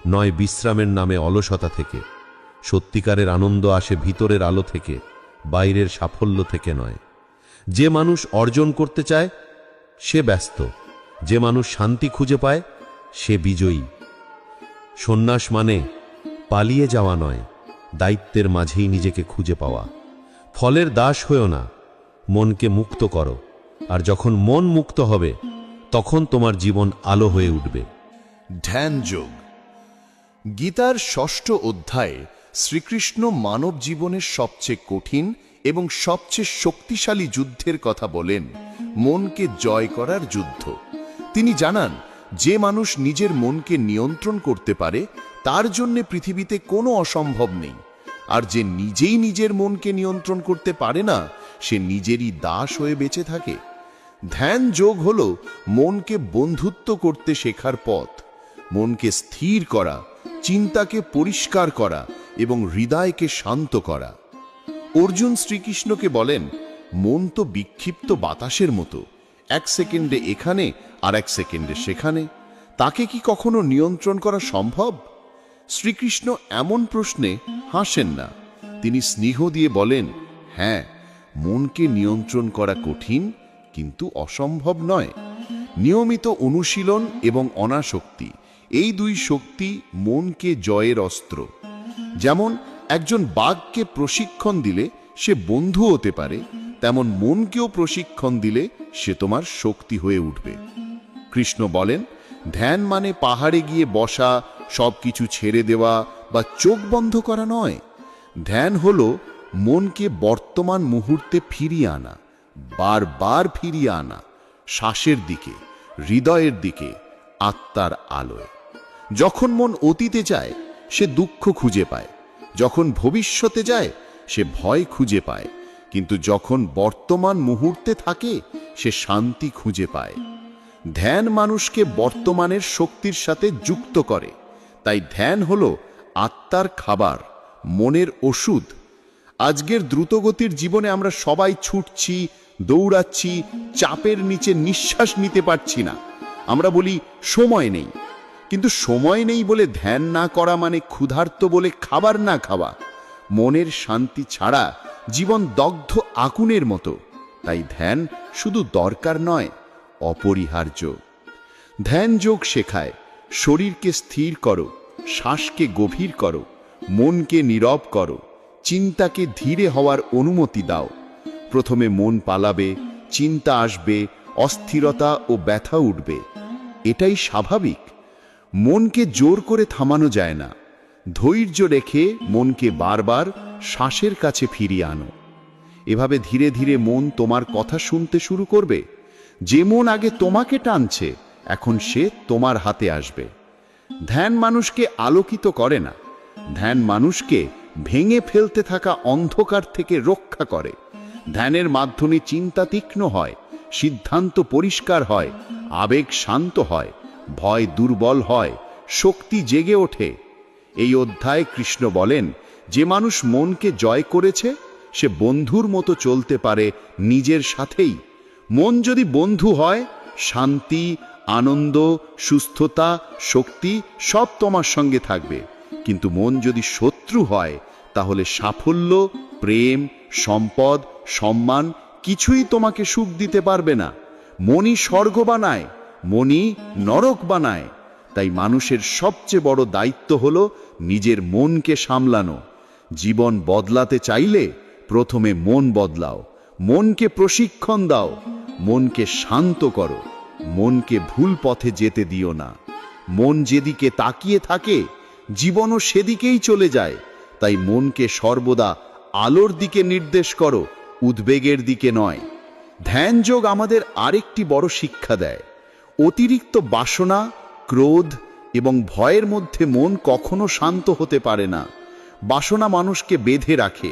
নয় বিশ্রামের নামে অলসতা থেকে। সত্যিকারের আনন্দ আসে ভিতরের আলো থেকে, বাইরের সাফল্য থেকে নয়। যে মানুষ অর্জন করতে চায় সে ব্যস্ত, যে মানুষ শান্তি খুঁজে পায় সে বিজয়ী। সন্ন্যাস মানে পালিয়ে যাওয়া নয়, দায়িত্বের মাঝেই নিজেকে খুঁজে পাওয়া। ফলের দাস হয়েও না, মনকে মুক্ত করো। আর যখন মন মুক্ত হবে, তখন তোমার জীবন আলো হয়ে উঠবে। ধ্যান যোগ। গীতার ৬ষ্ঠ অধ্যায়ে শ্রীকৃষ্ণ মানব জীবনের সবচেয়ে কঠিন এবং সবচেয়ে শক্তিশালী যুদ্ধের কথা বলেন, মনকে জয় করার যুদ্ধ। তিনি জানান, যে মানুষ নিজের মনকে নিয়ন্ত্রণ করতে পারে, তার জন্যে পৃথিবীতে কোনো অসম্ভব নেই। আর যে নিজেই নিজের মনকে নিয়ন্ত্রণ করতে পারে না, সে নিজেরই দাস হয়ে বেঁচে থাকে। ধ্যান যোগ হল মনকে বন্ধুত্ব করতে শেখার পথ। মনকে স্থির করা, চিন্তাকে পরিষ্কার করা এবং হৃদয়কে শান্ত করা। অর্জুন শ্রীকৃষ্ণকে বলেন, মন তো বিক্ষিপ্ত বাতাসের মতো, এক সেকেন্ডে এখানে আর এক সেকেন্ডে সেখানে, তাকে কি কখনো নিয়ন্ত্রণ করা সম্ভব? শ্রীকৃষ্ণ এমন প্রশ্নে হাসেন না। তিনি স্নেহ দিয়ে বলেন, হ্যাঁ, মনকে নিয়ন্ত্রণ করা কঠিন, কিন্তু অসম্ভব নয়। নিয়মিত অনুশীলন এবং অনাসক্তি, এই দুই শক্তি মনকে জয়ের অস্ত্র। যেমন একজন বাঘকে প্রশিক্ষণ দিলে সে বন্ধু হতে পারে, তেমন মনকেও প্রশিক্ষণ দিলে সে তোমার শক্তি হয়ে উঠবে। কৃষ্ণ বলেন, ধ্যান মানে পাহাড়ে গিয়ে বসা, সবকিছু ছেড়ে দেওয়া বা চোখ বন্ধ করা নয়। ধ্যান হলো মনকে বর্তমান মুহূর্তে ফিরিয়ে আনা, বারবার ফিরিয়ে আনা, শ্বাসের দিকে, হৃদয়ের দিকে, আত্মার আলোয়। যখন মন অতীতে যায়, সে দুঃখ খুঁজে পায়। যখন ভবিষ্যতে যায়, সে ভয় খুঁজে পায়। কিন্তু যখন বর্তমান মুহূর্তে থাকে, সে শান্তি খুঁজে পায়। ধ্যান মানুষকে বর্তমানের শক্তির সাথে যুক্ত করে। তাই ধ্যান হলো আত্মার খাবার, মনের ওষুধ। আজকের দ্রুতগতির জীবনে আমরা সবাই ছুটছি, দৌড়াচ্ছি, চাপের নিচে নিঃশ্বাস নিতে পারছি না। আমরা বলি সময় নেই, কিন্তু সময় নেই বলে ধ্যান না করা মানে ক্ষুধার্ত বলে খাবার না খাওয়া। মনের শান্তি ছাড়া জীবন দগ্ধ আগুনের মতো। তাই ধ্যান শুধু দরকার নয়, অপরিহার্য। ধ্যান যোগ শেখায়, শরীরকে স্থির করো, শ্বাসকে গভীর করো, মনকে নীরব করো, চিন্তাকে ধীরে হওয়ার অনুমতি দাও। প্রথমে মন পালাবে, চিন্তা আসবে, অস্থিরতা ও ব্যথা উঠবে। এটাই স্বাভাবিক। মনকে জোর করে থামানো যায় না। ধৈর্য রেখে মনকে বারবার শ্বাসের কাছে ফিরিয়ে আনো। এভাবে ধীরে ধীরে মন তোমার কথা শুনতে শুরু করবে। যে মন আগে তোমাকে টানছে, এখন সে তোমার হাতে আসবে। ধ্যান মানুষকে আলোকিত করে না, ধ্যান মানুষকে ভেঙে ফেলতে থাকা অন্ধকার থেকে রক্ষা করে। ধ্যানের মাধ্যমে চিন্তা তীক্ষ্ণ হয়, সিদ্ধান্ত পরিষ্কার হয়, আবেগ শান্ত হয়, ভয় দুর্বল হয়, শক্তি জেগে ওঠে। এই অধ্যায়ে কৃষ্ণ বলেন, যে মানুষ মনকে জয় করেছে সে বন্ধুর মতো চলতে পারে নিজের সাথেই। মন যদি বন্ধু হয়, শান্তি, আনন্দ, সুস্থতা, শক্তি সব তোমার সঙ্গে থাকবে। কিন্তু মন যদি শত্রু হয়, তাহলে সাফল্য, প্রেম, সম্পদ, সম্মান কিছুই তোমাকে সুখ দিতে পারবে না। মনই স্বর্গ বানায়, মনই নরক বানায়। তাই মানুষের সবচেয়ে বড় দায়িত্ব হলো নিজের মনকে সামলানো। জীবন বদলাতে চাইলে প্রথমে মন বদলাও, মনকে প্রশিক্ষণ দাও, মনকে শান্ত করো, মনকে ভুল পথে যেতে দিও না। মন যেদিকে তাকিয়ে থাকে, জীবনও সেদিকেই চলে যায়। তাই মনকে সর্বদা আলোর দিকে নির্দেশ করো, উদ্বেগের দিকে নয়। ধ্যান যোগ আমাদের আরেকটি বড় শিক্ষা দেয়। অতিরিক্ত বাসনা, ক্রোধ এবং ভয়ের মধ্যে মন কখনো শান্ত হতে পারে না। বাসনা মানুষকে বেঁধে রাখে,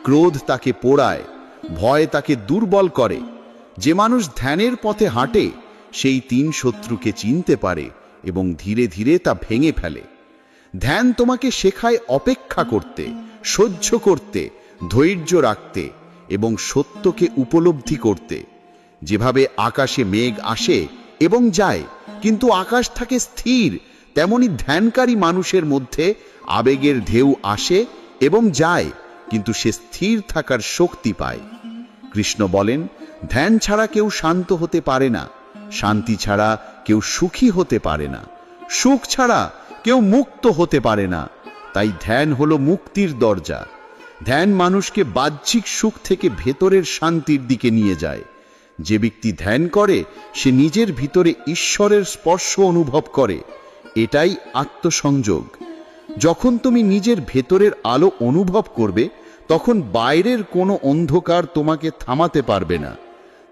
ক্রোধ তাকে পোড়ায়, ভয় তাকে দুর্বল করে। যে মানুষ ধ্যানের পথে হাঁটে, সেই তিন শত্রুকে চিনতে পারে এবং ধীরে ধীরে তা ভেঙে ফেলে। ধ্যান তোমাকে শেখায় অপেক্ষা করতে, সহ্য করতে, ধৈর্য রাখতে এবং সত্যকে উপলব্ধি করতে। যেভাবে আকাশে মেঘ আসে এবং যায়, কিন্তু আকাশ থাকে স্থির, তেমনি ধ্যানকারী মানুষের মধ্যে আবেগের ঢেউ আসে এবং যায়, কিন্তু সে স্থির থাকার শক্তি পায়। কৃষ্ণ বলেন, ধ্যান ছাড়া কেউ শান্ত হতে পারে না, শান্তি ছাড়া কেউ সুখী হতে পারে না, সুখ ছাড়া কেউ মুক্ত হতে পারে না। তাই ধ্যান হলো মুক্তির দরজা। ধ্যান মানুষকে বাহ্যিক সুখ থেকে ভেতরের শান্তির দিকে নিয়ে যায়। যে ব্যক্তি ধ্যান করে, সে নিজের ভিতরে ঈশ্বরের স্পর্শ অনুভব করে। এটাই আত্মসংযোগ। যখন তুমি নিজের ভেতরের আলো অনুভব করবে, তখন বাইরের কোনো অন্ধকার তোমাকে থামাতে পারবে না।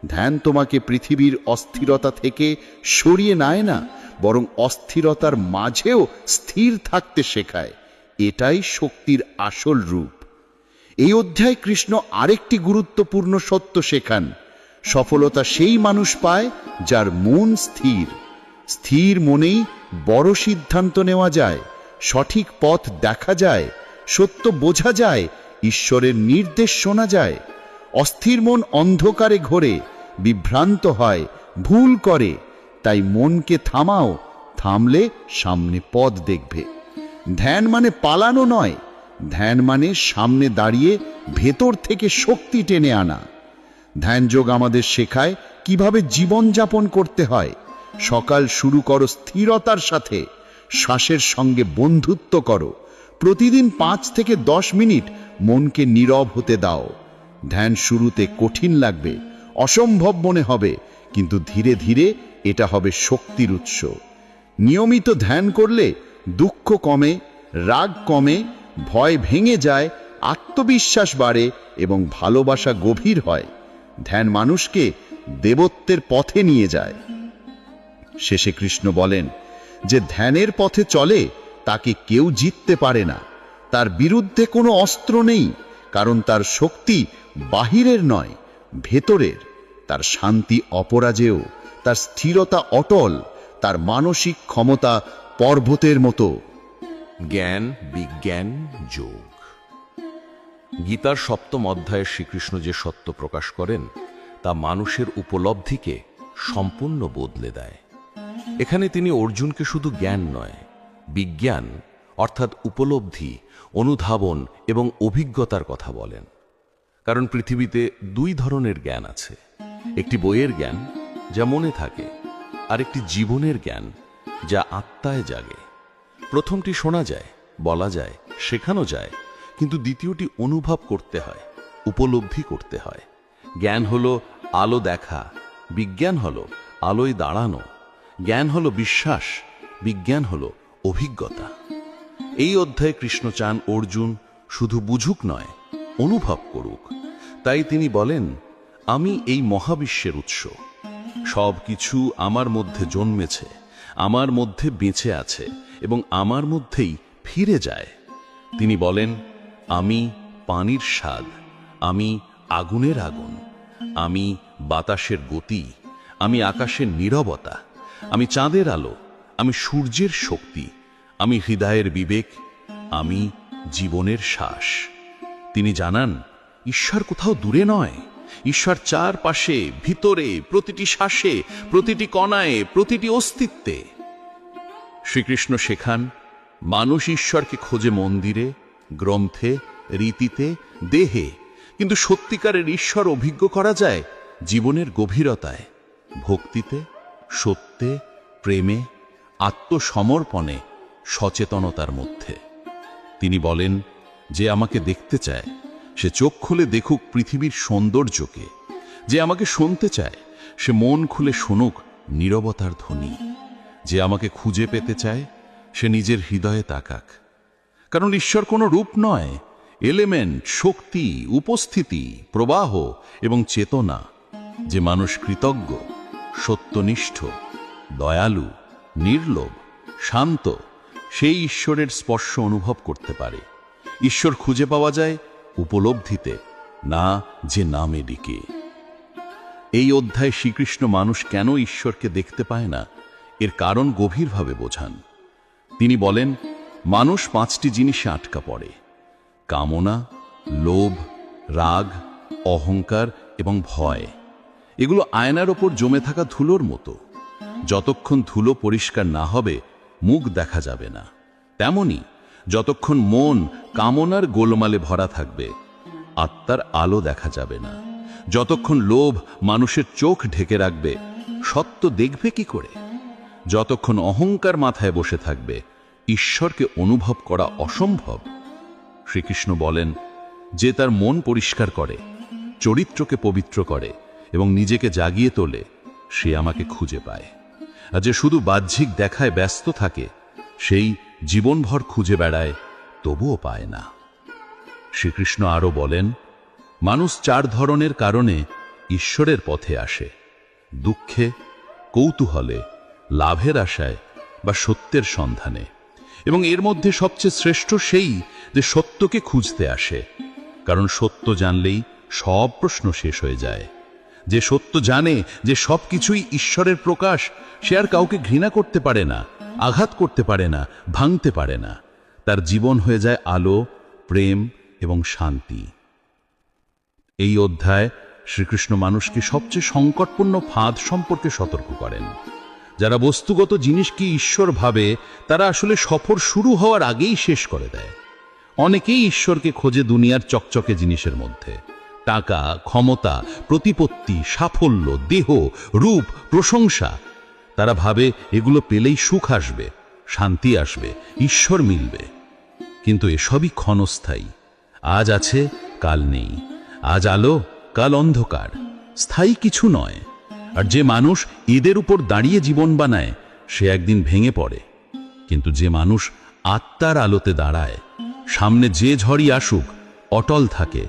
ধ্যান তোমাকে পৃথিবীর অস্থিরতা থেকে সরিয়ে নেয় না, বরং অস্থিরতার মাঝেও স্থির থাকতে শেখায়। এটাই শক্তির আসল রূপ। এই অধ্যায়ে কৃষ্ণ আরেকটি গুরুত্বপূর্ণ সত্য শেখান। সফলতা সেই মানুষ পায় যার মন স্থির। স্থির মনেই বড় সিদ্ধান্ত নেওয়া যায়, সঠিক পথ দেখা যায়, সত্য বোঝা যায়, ঈশ্বরের নির্দেশ শোনা যায়। অস্থির মন অন্ধকারে ঘোরে, বিভ্রান্ত হয়, ভুল করে। তাই মনকে থামাও, থামলে সামনে পথ দেখবে। ধ্যান মানে পালানো নয়, ধ্যান মানে সামনে দাঁড়িয়ে ভেতর থেকে শক্তি টেনে আনা। ধ্যান যোগ আমাদের শেখায় কিভাবে জীবন যাপন করতে হয়। সকাল শুরু করো স্থিরতার সাথে, শ্বাসের সঙ্গে বন্ধুত্ব করো। প্রতিদিন 5 থেকে 10 মিনিট মনকে নীরব হতে দাও। ধ্যান শুরুতে কঠিন লাগবে, অসম্ভব মনে হবে, কিন্তু ধীরে ধীরে এটা হবে শক্তির উৎস। নিয়মিত ধ্যান করলে দুঃখ কমে, রাগ কমে, ভয় ভেঙে যায়, আত্মবিশ্বাস বাড়ে এবং ভালোবাসা গভীর হয়। ধ্যান মানুষকে দেবত্বের পথে নিয়ে যায়। শেষে কৃষ্ণ বলেন, যে ধ্যানের পথে চলে তাকে কেউ জিততে পারে না। তার বিরুদ্ধে কোনো অস্ত্র নেই, কারণ তার শক্তি বাহিরের নয়, ভেতরের। তার শান্তি অপরাজেয়, তার স্থিরতা অটল, তার মানসিক ক্ষমতা পর্বতের মতো। জ্ঞান, বিজ্ঞান, যোগ। গীতার 7ম অধ্যায়ে শ্রীকৃষ্ণ যে সত্য প্রকাশ করেন, তা মানুষের উপলব্ধিকে সম্পূর্ণ বদলে দেয়। এখানে তিনি অর্জুনকে শুধু জ্ঞান নয়, বিজ্ঞান অর্থাৎ উপলব্ধি, অনুধাবন এবং অভিজ্ঞতার কথা বলেন। কারণ পৃথিবীতে 2 ধরনের জ্ঞান আছে। একটি বইয়ের জ্ঞান, যা মনে থাকে, আর একটি জীবনের জ্ঞান, যা আত্মায় জাগে। প্রথমটি শোনা যায়, বলা যায়, শেখানো যায়, কিন্তু দ্বিতীয়টি অনুভব করতে হয়, উপলব্ধি করতে হয়। জ্ঞান হলো আলো দেখা, বিজ্ঞান হলো আলোয় দাঁড়ানো। জ্ঞান হলো বিশ্বাস, বিজ্ঞান হলো অভিজ্ঞতা। এই অধ্যায়ে কৃষ্ণ চান অর্জুন শুধু বুঝুক নয়, অনুভব করুক। তাই তিনি বলেন, আমি এই মহাবিশ্বের উৎস, সব কিছু আমার মধ্যে জন্মেছে, আমার মধ্যে বেঁচে আছে এবং আমার মধ্যেই ফিরে যায়। তিনি বলেন, আমি পানির স্বাদ, আমি আগুনের আগুন, আমি বাতাসের গতি, আমি আকাশের নীরবতা, আমি চাঁদের আলো, আমি সূর্যের শক্তি, আমি হৃদয়ের বিবেক, আমি জীবনের শ্বাস। তিনি জানান, ঈশ্বর কোথাও দূরে নয়, ঈশ্বর চারপাশে, ভিতরে, প্রতিটি শ্বাসে, প্রতিটি কণায়, প্রতিটি অস্তিত্বে। শ্রীকৃষ্ণ শেখান, মানুষ ঈশ্বরকে খোঁজে মন্দিরে, গ্রন্থে, রীতিতে, দেহে, কিন্তু সত্যিকারের ঈশ্বর অভিজ্ঞ করা যায় জীবনের গভীরতায়, ভক্তিতে, সত্যে, প্রেমে, আত্মসমর্পণে, সচেতনতার মধ্যে। তিনি বলেন, যে আমাকে দেখতে চায় সে চোখ খুলে দেখুক পৃথিবীর সৌন্দর্যকে, যে আমাকে শুনতে চায় সে মন খুলে শুনুক নীরবতার ধ্বনি, যে আমাকে খুঁজে পেতে চায় সে নিজের হৃদয়ে তাকাক। কারণ ঈশ্বর কোনো রূপ নয়, এলিমেন্ট, শক্তি, উপস্থিতি, প্রবাহ এবং চেতনা। যে মানুষ কৃতজ্ঞ, সত্যনিষ্ঠ, দয়ালু, নির্লোভ, শান্ত, সেই ঈশ্বরের স্পর্শ অনুভব করতে পারে। ঈশ্বর খুঁজে পাওয়া যায় উপলব্ধিতে, না যে নামে ডিকে। এই অধ্যায়ে শ্রীকৃষ্ণ মানুষ কেন ঈশ্বরকে দেখতে পায় না এর কারণ গভীরভাবে বোঝান। তিনি বলেন, মানুষ 5টি জিনিসে আটকা পড়ে: কামনা, লোভ, রাগ, অহংকার এবং ভয়। এগুলো আয়নার ওপর জমে থাকা ধুলোর মতো। যতক্ষণ ধুলো পরিষ্কার না হবে মুখ দেখা যাবে না। তেমনি যতক্ষণ মন কামনার গোলমালে ভরা থাকবে আত্মার আলো দেখা যাবে না। যতক্ষণ লোভ মানুষের চোখ ঢেকে রাখবে সত্য দেখবে কি করে? যতক্ষণ অহংকার মাথায় বসে থাকবে ঈশ্বরকে অনুভব করা অসম্ভব। শ্রীকৃষ্ণ বলেন, যে তার মন পরিষ্কার করে, চরিত্রকে পবিত্র করে এবং নিজেকে জাগিয়ে তোলে, সে আমাকে খুঁজে পায়। আর যে শুধু বাহ্যিক দেখায় ব্যস্ত থাকে সেই জীবনভর খুঁজে বেড়ায়, তবুও পায় না। শ্রীকৃষ্ণ আরও বলেন, মানুষ 4 ধরনের কারণে ঈশ্বরের পথে আসে: দুঃখে, কৌতূহলে, লাভের আশায় বা সত্যের সন্ধানে। এবং এর মধ্যে সবচেয়ে শ্রেষ্ঠ সেই যে সত্যকে খুঁজতে আসে, কারণ সত্য জানলেই সব প্রশ্ন শেষ হয়ে যায়। যে সত্য জানে যে সব কিছুই ঈশ্বরের প্রকাশ, সে আর কাউকে ঘৃণা করতে পারে না, আঘাত করতে পারে না, ভাঙতে পারে না। তার জীবন হয়ে যায় আলো, প্রেম এবং শান্তি। এই অধ্যায় শ্রীকৃষ্ণ মানুষকে সবচেয়ে সংকটপূর্ণ ফাঁদ সম্পর্কে সতর্ক করেন। যারা বস্তুগত জিনিসকে ঈশ্বর ভাবে তারা আসলে সফর শুরু হওয়ার আগেই শেষ করে দেয়। অনেকেই ঈশ্বরকে খোঁজে দুনিয়ার চকচকে জিনিসের মধ্যে: টাকা, ক্ষমতা, প্রতিপত্তি, সাফল্য, দেহ, রূপ, প্রশংসা। তারা ভাবে এগুলো পেলেই সুখ আসবে, শান্তি আসবে, ঈশ্বর মিলবে। কিন্তু এসবই ক্ষণস্থায়ী। আজ আছে, কাল নেই। আজ আলো, কাল অন্ধকার। স্থায়ী কিছু নয়। আর যে মানুষ এদের উপর দাঁড়িয়ে জীবন বানায় সে একদিন ভেঙে পড়ে। কিন্তু যে মানুষ আত্মার আলোতে দাঁড়ায়, সামনে যে ঝড়ই আসুক অটল থাকে।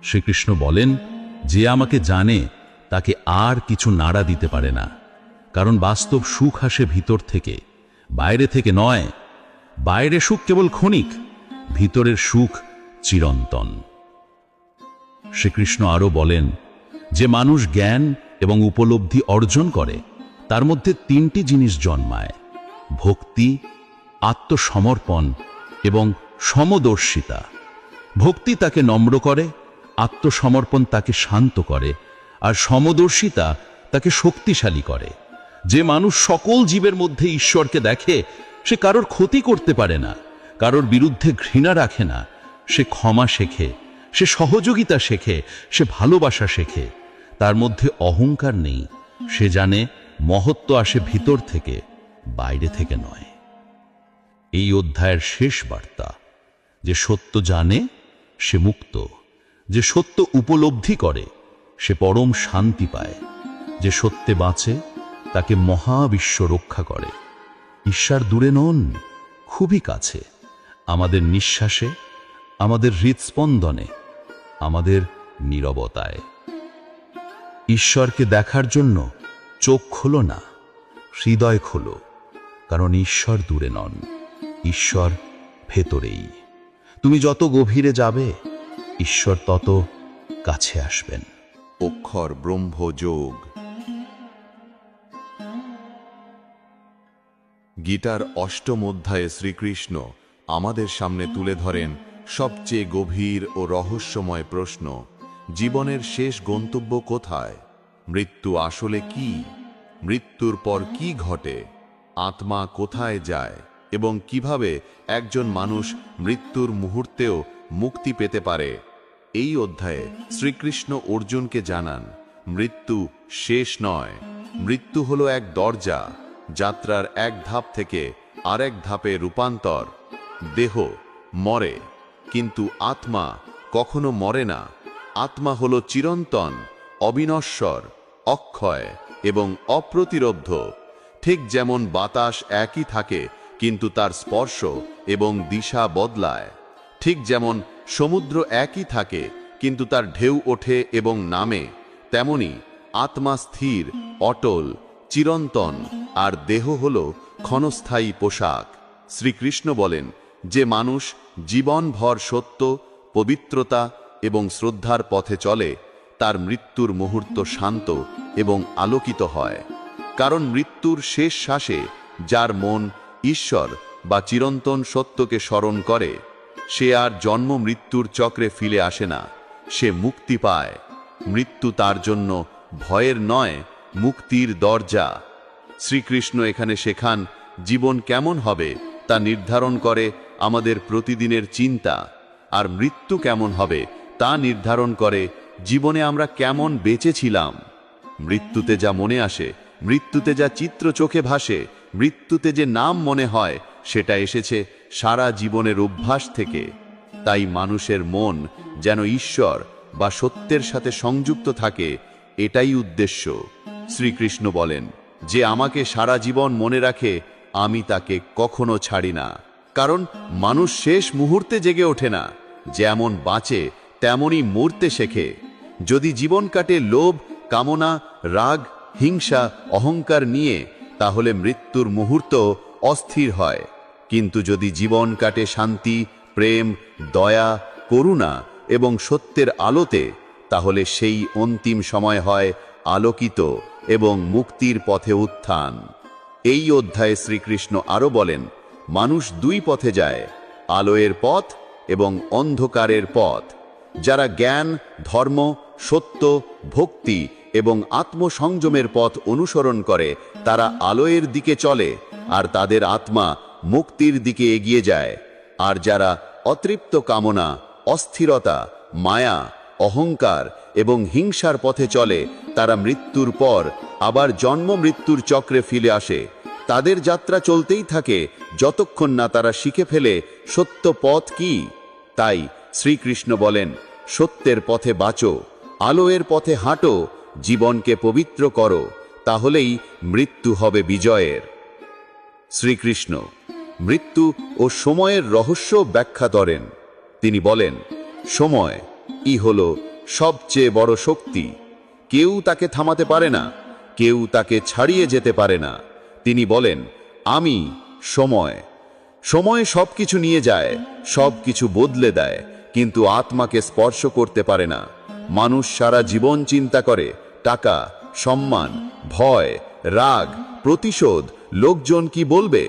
শ্রীকৃষ্ণ বলেন, যে আমাকে জানে তাকে আর কিছু নাড়া দিতে পারে না। কারণ বাস্তব সুখ আসে ভিতর থেকে, বাইরে থেকে নয়। বাইরে সুখ কেবল ক্ষণিক, ভিতরের সুখ চিরন্তন। শ্রীকৃষ্ণ আরও বলেন, যে মানুষ জ্ঞান এবং উপলব্ধি অর্জন করে তার মধ্যে 3টি জিনিস জন্মায়: ভক্তি, আত্মসমর্পণ এবং সমদর্শিতা। ভক্তি তাকে নম্র করে, আত্মসমর্পণ তাকে শান্ত করে, আর সমদর্শিতা তাকে শক্তিশালী করে। যে মানুষ সকল জীবের মধ্যে ঈশ্বরকে দেখে সে কারোর ক্ষতি করতে পারে না, কারোর বিরুদ্ধে ঘৃণা রাখে না। সে ক্ষমা শেখে, সে সহযোগিতা শেখে, সে ভালোবাসা শেখে। তার মধ্যে অহংকার নেই। সে জানে মহত্ব আসে ভিতর থেকে, বাইরে থেকে নয়। এই অধ্যায়ের শেষ বার্তা: যে সত্য জানে সে মুক্ত। যে সত্য উপলব্ধি করে সে পরম শান্তি পায়। যে সত্যে বাঁচে তাকে মহাবিশ্ব রক্ষা করে। ঈশ্বর দূরে নন, খুবই কাছে, আমাদের নিঃশ্বাসে, আমাদের হৃৎস্পন্দনে, আমাদের নীরবতায়। ঈশ্বরকে দেখার জন্য চোখ খোলো না, হৃদয় খোলো, কারণ ঈশ্বর দূরে নন, ঈশ্বর ভেতরেই। তুমি যত গভীরে যাবে ঈশ্বর তত কাছে আসবেন। অক্ষর ব্রহ্মযোগ। গীতার অষ্টম অধ্যায়ে শ্রীকৃষ্ণ আমাদের সামনে তুলে ধরেন সবচেয়ে গভীর ও রহস্যময় প্রশ্ন, জীবনের শেষ গন্তব্য কোথায়? মৃত্যু আসলে কি? মৃত্যুর পর কি ঘটে? আত্মা কোথায় যায় এবং কিভাবে একজন মানুষ মৃত্যুর মুহূর্তেও মুক্তি পেতে পারে? এই অধ্যায়ে শ্রীকৃষ্ণ অর্জুনকে জানান, মৃত্যু শেষ নয়, মৃত্যু হলো এক দরজা, যাত্রার এক ধাপ থেকে আরেক ধাপে রূপান্তর। দেহ মরে, কিন্তু আত্মা কখনো মরে না। আত্মা হলো চিরন্তন, অবিনশ্বর, অক্ষয় এবং অপ্রতিরোধ্য। ঠিক যেমন বাতাস একই থাকে কিন্তু তার স্পর্শ এবং দিশা বদলায়, ঠিক যেমন সমুদ্র একই থাকে কিন্তু তার ঢেউ ওঠে এবং নামে, তেমনি আত্মা স্থির, অটল, চিরন্তন, আর দেহ হল ক্ষণস্থায়ী পোশাক। শ্রীকৃষ্ণ বলেন, যে মানুষ জীবনভর সত্য, পবিত্রতা এবং শ্রদ্ধার পথে চলে তার মৃত্যুর মুহূর্ত শান্ত এবং আলোকিত হয়। কারণ মৃত্যুর শেষ শ্বাসে যার মন ঈশ্বর বা চিরন্তন সত্যকে স্মরণ করে সে আর জন্ম মৃত্যুর চক্রে ফিরে আসে না, সে মুক্তি পায়। মৃত্যু তার জন্য ভয়ের নয়, মুক্তির দরজা। শ্রীকৃষ্ণ এখানে শেখান, জীবন কেমন হবে তা নির্ধারণ করে আমাদের প্রতিদিনের চিন্তা, আর মৃত্যু কেমন হবে তা নির্ধারণ করে জীবনে আমরা কেমন বেঁচেছিলাম। মৃত্যুতে যা মনে আসে, মৃত্যুতে যা চিত্র চোখে ভাসে, মৃত্যুতে যে নাম মনে হয়, সেটা এসেছে সারা জীবনের অভ্যাস থেকে। তাই মানুষের মন যেন ঈশ্বর বা সত্যের সাথে সংযুক্ত থাকে, এটাই উদ্দেশ্য। শ্রীকৃষ্ণ বলেন, যে আমাকে সারা জীবন মনে রাখে আমি তাকে কখনো ছাড়ি না। কারণ মানুষ শেষ মুহূর্তে জেগে ওঠে না, যেমন বাঁচে তেমনই মরতে শেখে। যদি জীবন কাটে লোভ, কামনা, রাগ, হিংসা, অহংকার নিয়ে, তাহলে মৃত্যুর মুহূর্ত অস্থির হয়। কিন্তু যদি জীবন কাটে শান্তি, প্রেম, দয়া, করুণা এবং সত্যের আলোতে, তাহলে সেই অন্তিম সময় হয় আলোকিত এবং মুক্তির পথে উত্থান। এই অধ্যায়ে শ্রীকৃষ্ণ আরো বলেন, মানুষ দুই পথে যায়, আলোয়ের পথ এবং অন্ধকারের পথ। যারা জ্ঞান, ধর্ম, সত্য, ভক্তি এবং আত্মসংযমের পথ অনুসরণ করে তারা আলোয়ের দিকে চলে আর তাদের আত্মা মুক্তির দিকে এগিয়ে যায়। আর যারা অতৃপ্ত কামনা, অস্থিরতা, মায়া, অহংকার এবং হিংসার পথে চলে তারা মৃত্যুর পর আবার জন্ম মৃত্যুর চক্রে ফিরে আসে। তাদের যাত্রা চলতেই থাকে যতক্ষণ না তারা শিখে ফেলে সত্য পথ কি। তাই শ্রীকৃষ্ণ বলেন, সত্যের পথে বাঁচো, আলোয়ের পথে হাঁটো, জীবনকে পবিত্র করো, তাহলেই মৃত্যু হবে বিজয়ের। শ্রীকৃষ্ণ মৃত্যু ও সময়ের রহস্য ব্যাখ্যা করেন। তিনি বলেন, সময় হল সবচেয়ে বড় শক্তি। কেউ তাকে থামাতে পারে না, কেউ তাকে ছাড়িয়ে যেতে পারে না। তিনি বলেন, আমি সময়। সময় সবকিছু নিয়ে যায়, সবকিছু বদলে দেয়, কিন্তু আত্মাকে স্পর্শ করতে পারে না। মানুষ সারা জীবন চিন্তা করে টাকা, সম্মান, ভয়, রাগ, প্রতিশোধ, লোকজন কি বলবে,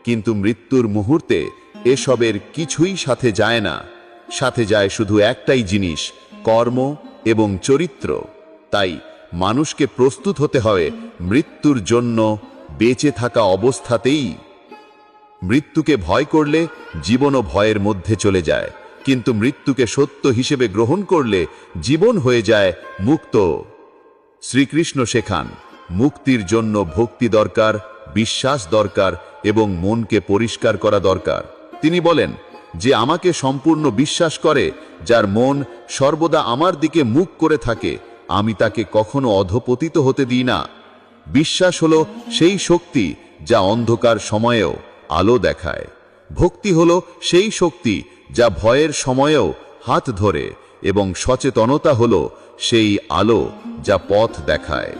কিন্তু মৃত্যুর মুহূর্তে এসবের কিছুই সাথে যায় না। সাথে যায় শুধু একটাই জিনিস, কর্ম এবং চরিত্র। তাই মানুষকে প্রস্তুত হতে হয় মৃত্যুর জন্য বেঁচে থাকা অবস্থাতেই। মৃত্যুকে ভয় করলে জীবনও ভয়ের মধ্যে চলে যায়, কিন্তু মৃত্যুকে সত্য হিসেবে গ্রহণ করলে জীবন হয়ে যায় মুক্ত। শ্রীকৃষ্ণ শেখান, মুক্তির জন্য ভক্তি দরকার, বিশ্বাস দরকার এবং মনকে পরিষ্কার করা দরকার। তিনি বলেন, যে আমাকে সম্পূর্ণ বিশ্বাস করে যার মন সর্বদা আমার দিকে মুখ করে থাকে, আমি তাকে কখনো অধপতিত হতে দিই না। বিশ্বাস হলো সেই শক্তি যা অন্ধকার সময়েও আলো দেখায়। ভক্তি হলো সেই শক্তি যা ভয়ের সময়েও হাত ধরে, এবং সচেতনতা হলো সেই আলো যা পথ দেখায়।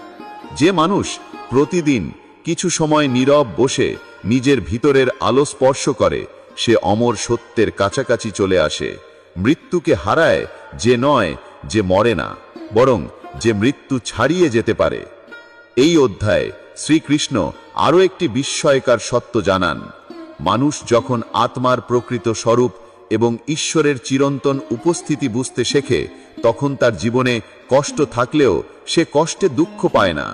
যে মানুষ প্রতিদিন কিছু সময় নীরব বসে নিজের ভিতরের আলো স্পর্শ করে, সে অমর সত্যের কাছাকাছি চলে আসে। মৃত্যুকে হারায় যে নয় যে মরে না, বরং যে মৃত্যু ছাড়িয়ে যেতে পারে। এই অধ্যায়ে শ্রীকৃষ্ণ আরও একটি বিস্ময়কর সত্য জানান। মানুষ যখন আত্মার প্রকৃত স্বরূপ এবং ঈশ্বরের চিরন্তন উপস্থিতি বুঝতে শেখে, তখন তার জীবনে কষ্ট থাকলেও সে কষ্টে দুঃখ পায় না,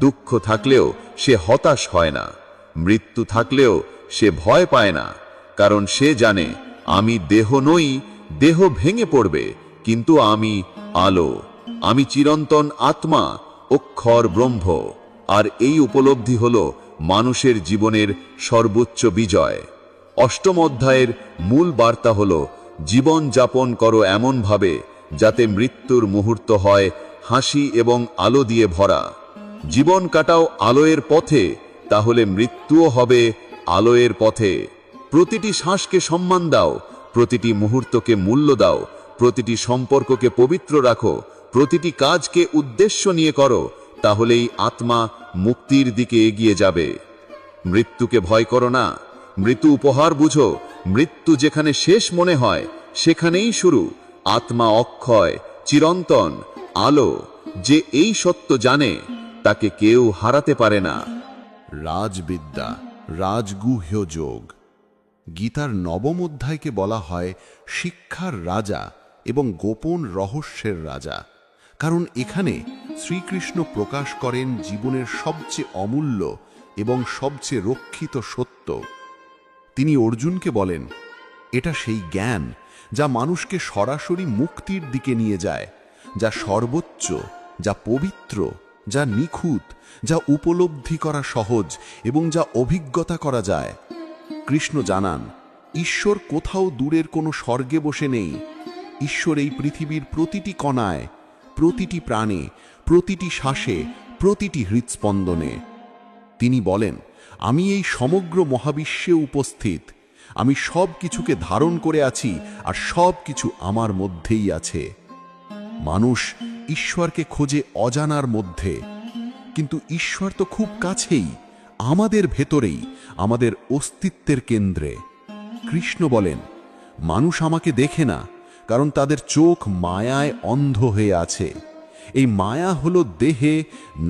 দুঃখ থাকলেও সে হতাশ হয় না, মৃত্যু থাকলেও সে ভয় পায় না, কারণ সে জানে আমি দেহ নই, দেহ ভেঙে পড়বে, কিন্তু আমি আলো, আমি চিরন্তন আত্মা, অক্ষর ব্রহ্ম। আর এই উপলব্ধি হল মানুষের জীবনের সর্বোচ্চ বিজয়। অষ্টম অধ্যায়ের মূল বার্তা হল, জীবন যাপন করো এমনভাবে যাতে মৃত্যুর মুহূর্ত হয় হাসি এবং আলো দিয়ে ভরা। জীবন কাটাও আলোয়ের পথে, তাহলে মৃত্যুও হবে আলোয়ের পথে। প্রতিটি শ্বাসকে সম্মান দাও, প্রতিটি মুহূর্তকে মূল্য দাও, প্রতিটি সম্পর্ককে পবিত্র রাখো, প্রতিটি কাজকে উদ্দেশ্য নিয়ে করো, তাহলেই আত্মা মুক্তির দিকে এগিয়ে যাবে। মৃত্যুকে ভয় করো না, মৃত্যু উপহার বুঝো। মৃত্যু যেখানে শেষ মনে হয়, সেখানেই শুরু। আত্মা অক্ষয়, চিরন্তন, আলো। যে এই সত্য জানে, তাকে কেউ হারাতে পারে না। রাজবিদ্যা, রাজগুহ্য যোগ। গীতার নবম অধ্যায়কে বলা হয় শিক্ষার রাজা এবং গোপন রহস্যের রাজা, কারণ এখানে শ্রীকৃষ্ণ প্রকাশ করেন জীবনের সবচেয়ে অমূল্য এবং সবচেয়ে রক্ষিত সত্য। তিনি অর্জুনকে বলেন, এটা সেই জ্ঞান যা মানুষকে সরাসরি মুক্তির দিকে নিয়ে যায়, যা সর্বোচ্চ, যা পবিত্র, যা নিখুঁত, যা উপলব্ধি করা সহজ এবং যা অভিজ্ঞতা করা যায়। কৃষ্ণ জানান, ঈশ্বর কোথাও দূরের কোনো স্বর্গে বসে নেই। ঈশ্বর এই পৃথিবীর প্রতিটি কণায়, প্রতিটি প্রাণে, প্রতিটি শ্বাসে, প্রতিটি হৃৎস্পন্দনে। তিনি বলেন, আমি এই সমগ্র মহাবিশ্বে উপস্থিত, আমি সব কিছুকে ধারণ করে আছি, আর সব কিছু আমার মধ্যেই আছে। মানুষ ঈশ্বরকে খোঁজে অজানার মধ্যে, কিন্তু ঈশ্বর তো খুব কাছেই, আমাদের ভেতরেই, আমাদের অস্তিত্বের কেন্দ্রে। কৃষ্ণ বলেন, মানুষ আমাকে দেখে না, কারণ তাদের চোখ মায়ায় অন্ধ হয়ে আছে। এই মায়া হলো দেহে,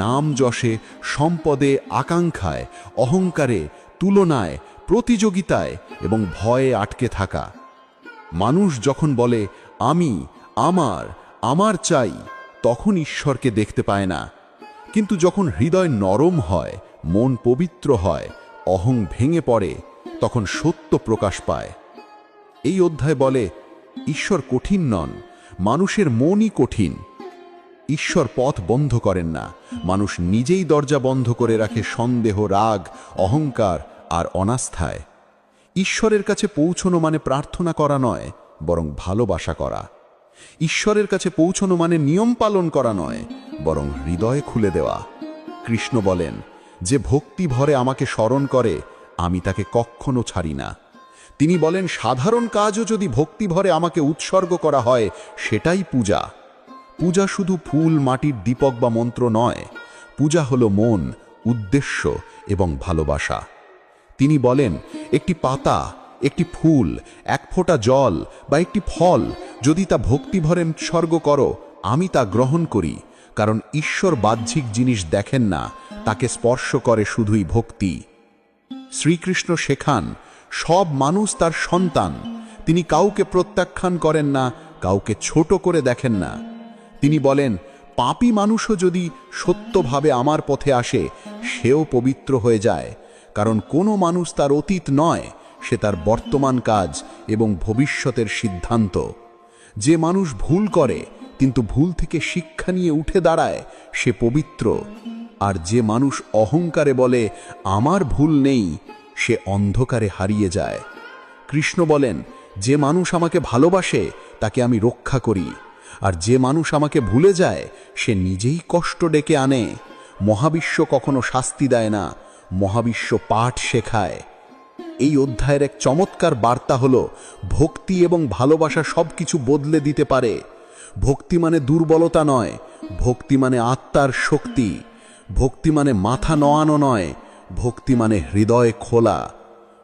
নাম যশে, সম্পদে, আকাঙ্ক্ষায়, অহংকারে, তুলনায়, প্রতিযোগিতায় এবং ভয়ে আটকে থাকা। মানুষ যখন বলে আমি, আমার চাই, তখন ঈশ্বরকে দেখতে পায় না। কিন্তু যখন হৃদয় নরম হয়, মন পবিত্র হয়, অহং ভেঙে পড়ে, তখন সত্য প্রকাশ পায়। এই অধ্যায় বলে, ঈশ্বর কঠিন নন, মানুষের মনই কঠিন। ঈশ্বর পথ বন্ধ করেন না, মানুষ নিজেই দরজা বন্ধ করে রাখে সন্দেহ, রাগ, অহংকার আর অনাস্থায়। ঈশ্বরের কাছে পৌঁছনো মানে প্রার্থনা করা নয়, বরং ভালোবাসা করা। ঈশ্বরের কাছে পৌঁছনো মানে নিয়ম পালন করা নয়, বরং হৃদয় খুলে দেওয়া। কৃষ্ণ বলেন, যে ভক্তি ভরে আমাকে স্মরণ করে, আমি তাকে কখনো ছাড়ি না। তিনি বলেন, সাধারণ কাজও যদি ভক্তি ভরে আমাকে উৎসর্গ করা হয়, সেটাই পূজা। পূজা শুধু ফুল, মাটির দীপক বা মন্ত্র নয়, পূজা হলো মন, উদ্দেশ্য এবং ভালোবাসা। তিনি বলেন, একটি পাতা, একটি ফুল, এক ফোঁটা জল বা একটি ফল যদি তা ভক্তি ভরে উৎসর্গ করো, আমি তা গ্রহণ করি, কারণ ঈশ্বর বাহ্যিক জিনিস দেখেন না, তাকে স্পর্শ করে শুধুই ভক্তি। শ্রীকৃষ্ণ শেখান, সব মানুষ তার সন্তান। তিনি কাউকে প্রত্যাখ্যান করেন না, কাউকে ছোট করে দেখেন না। তিনি বলেন, পাপী মানুষও যদি সত্যভাবে আমার পথে আসে, সেও পবিত্র হয়ে যায়, কারণ কোনো মানুষ তার অতীত নয়, সে তার বর্তমান কাজ এবং ভবিষ্যতের সিদ্ধান্ত। যে মানুষ ভুল করে কিন্তু ভুল থেকে শিক্ষা নিয়ে উঠে দাঁড়ায়, সে পবিত্র। আর যে মানুষ অহংকারে বলে আমার ভুল নেই, সে অন্ধকারে হারিয়ে যায়। কৃষ্ণ বলেন, যে মানুষ আমাকে ভালোবাসে তাকে আমি রক্ষা করি, আর যে মানুষ আমাকে ভুলে যায় সে নিজেই কষ্ট ডেকে আনে। মহাবিশ্ব কখনো শাস্তি দেয় না, মহাবিশ্ব পাঠ শেখায়। এই অধ্যায়ের এক চমৎকার বার্তা হলো ভক্তি এবং ভালোবাসা সবকিছু বদলে দিতে পারে। ভক্তি মানে দুর্বলতা নয়, ভক্তি মানে আত্মার শক্তি। ভক্তি মানে মাথা নোয়ানো নয়, ভক্তি মানে হৃদয় খোলা।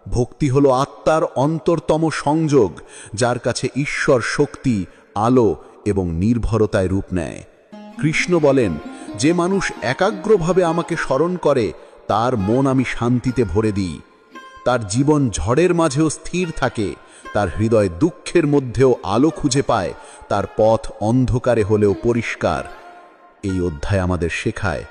ভক্তি হলো আত্মার অন্তরতম সংযোগ, যার কাছে ঈশ্বর শক্তি, আলো এবং নির্ভরতায় রূপ নেয়। কৃষ্ণ বলেন, যে মানুষ একাগ্রভাবে আমাকে স্মরণ করে তার মন আমি শান্তিতে ভরে দিই। তার জীবন ঝড়ের মাঝেও স্থির থাকে, তার হৃদয় দুঃখের মধ্যেও আলো খুঁজে পায়, তার পথ অন্ধকারে হলেও পরিষ্কার। এই অধ্যায় আমাদের শেখায়,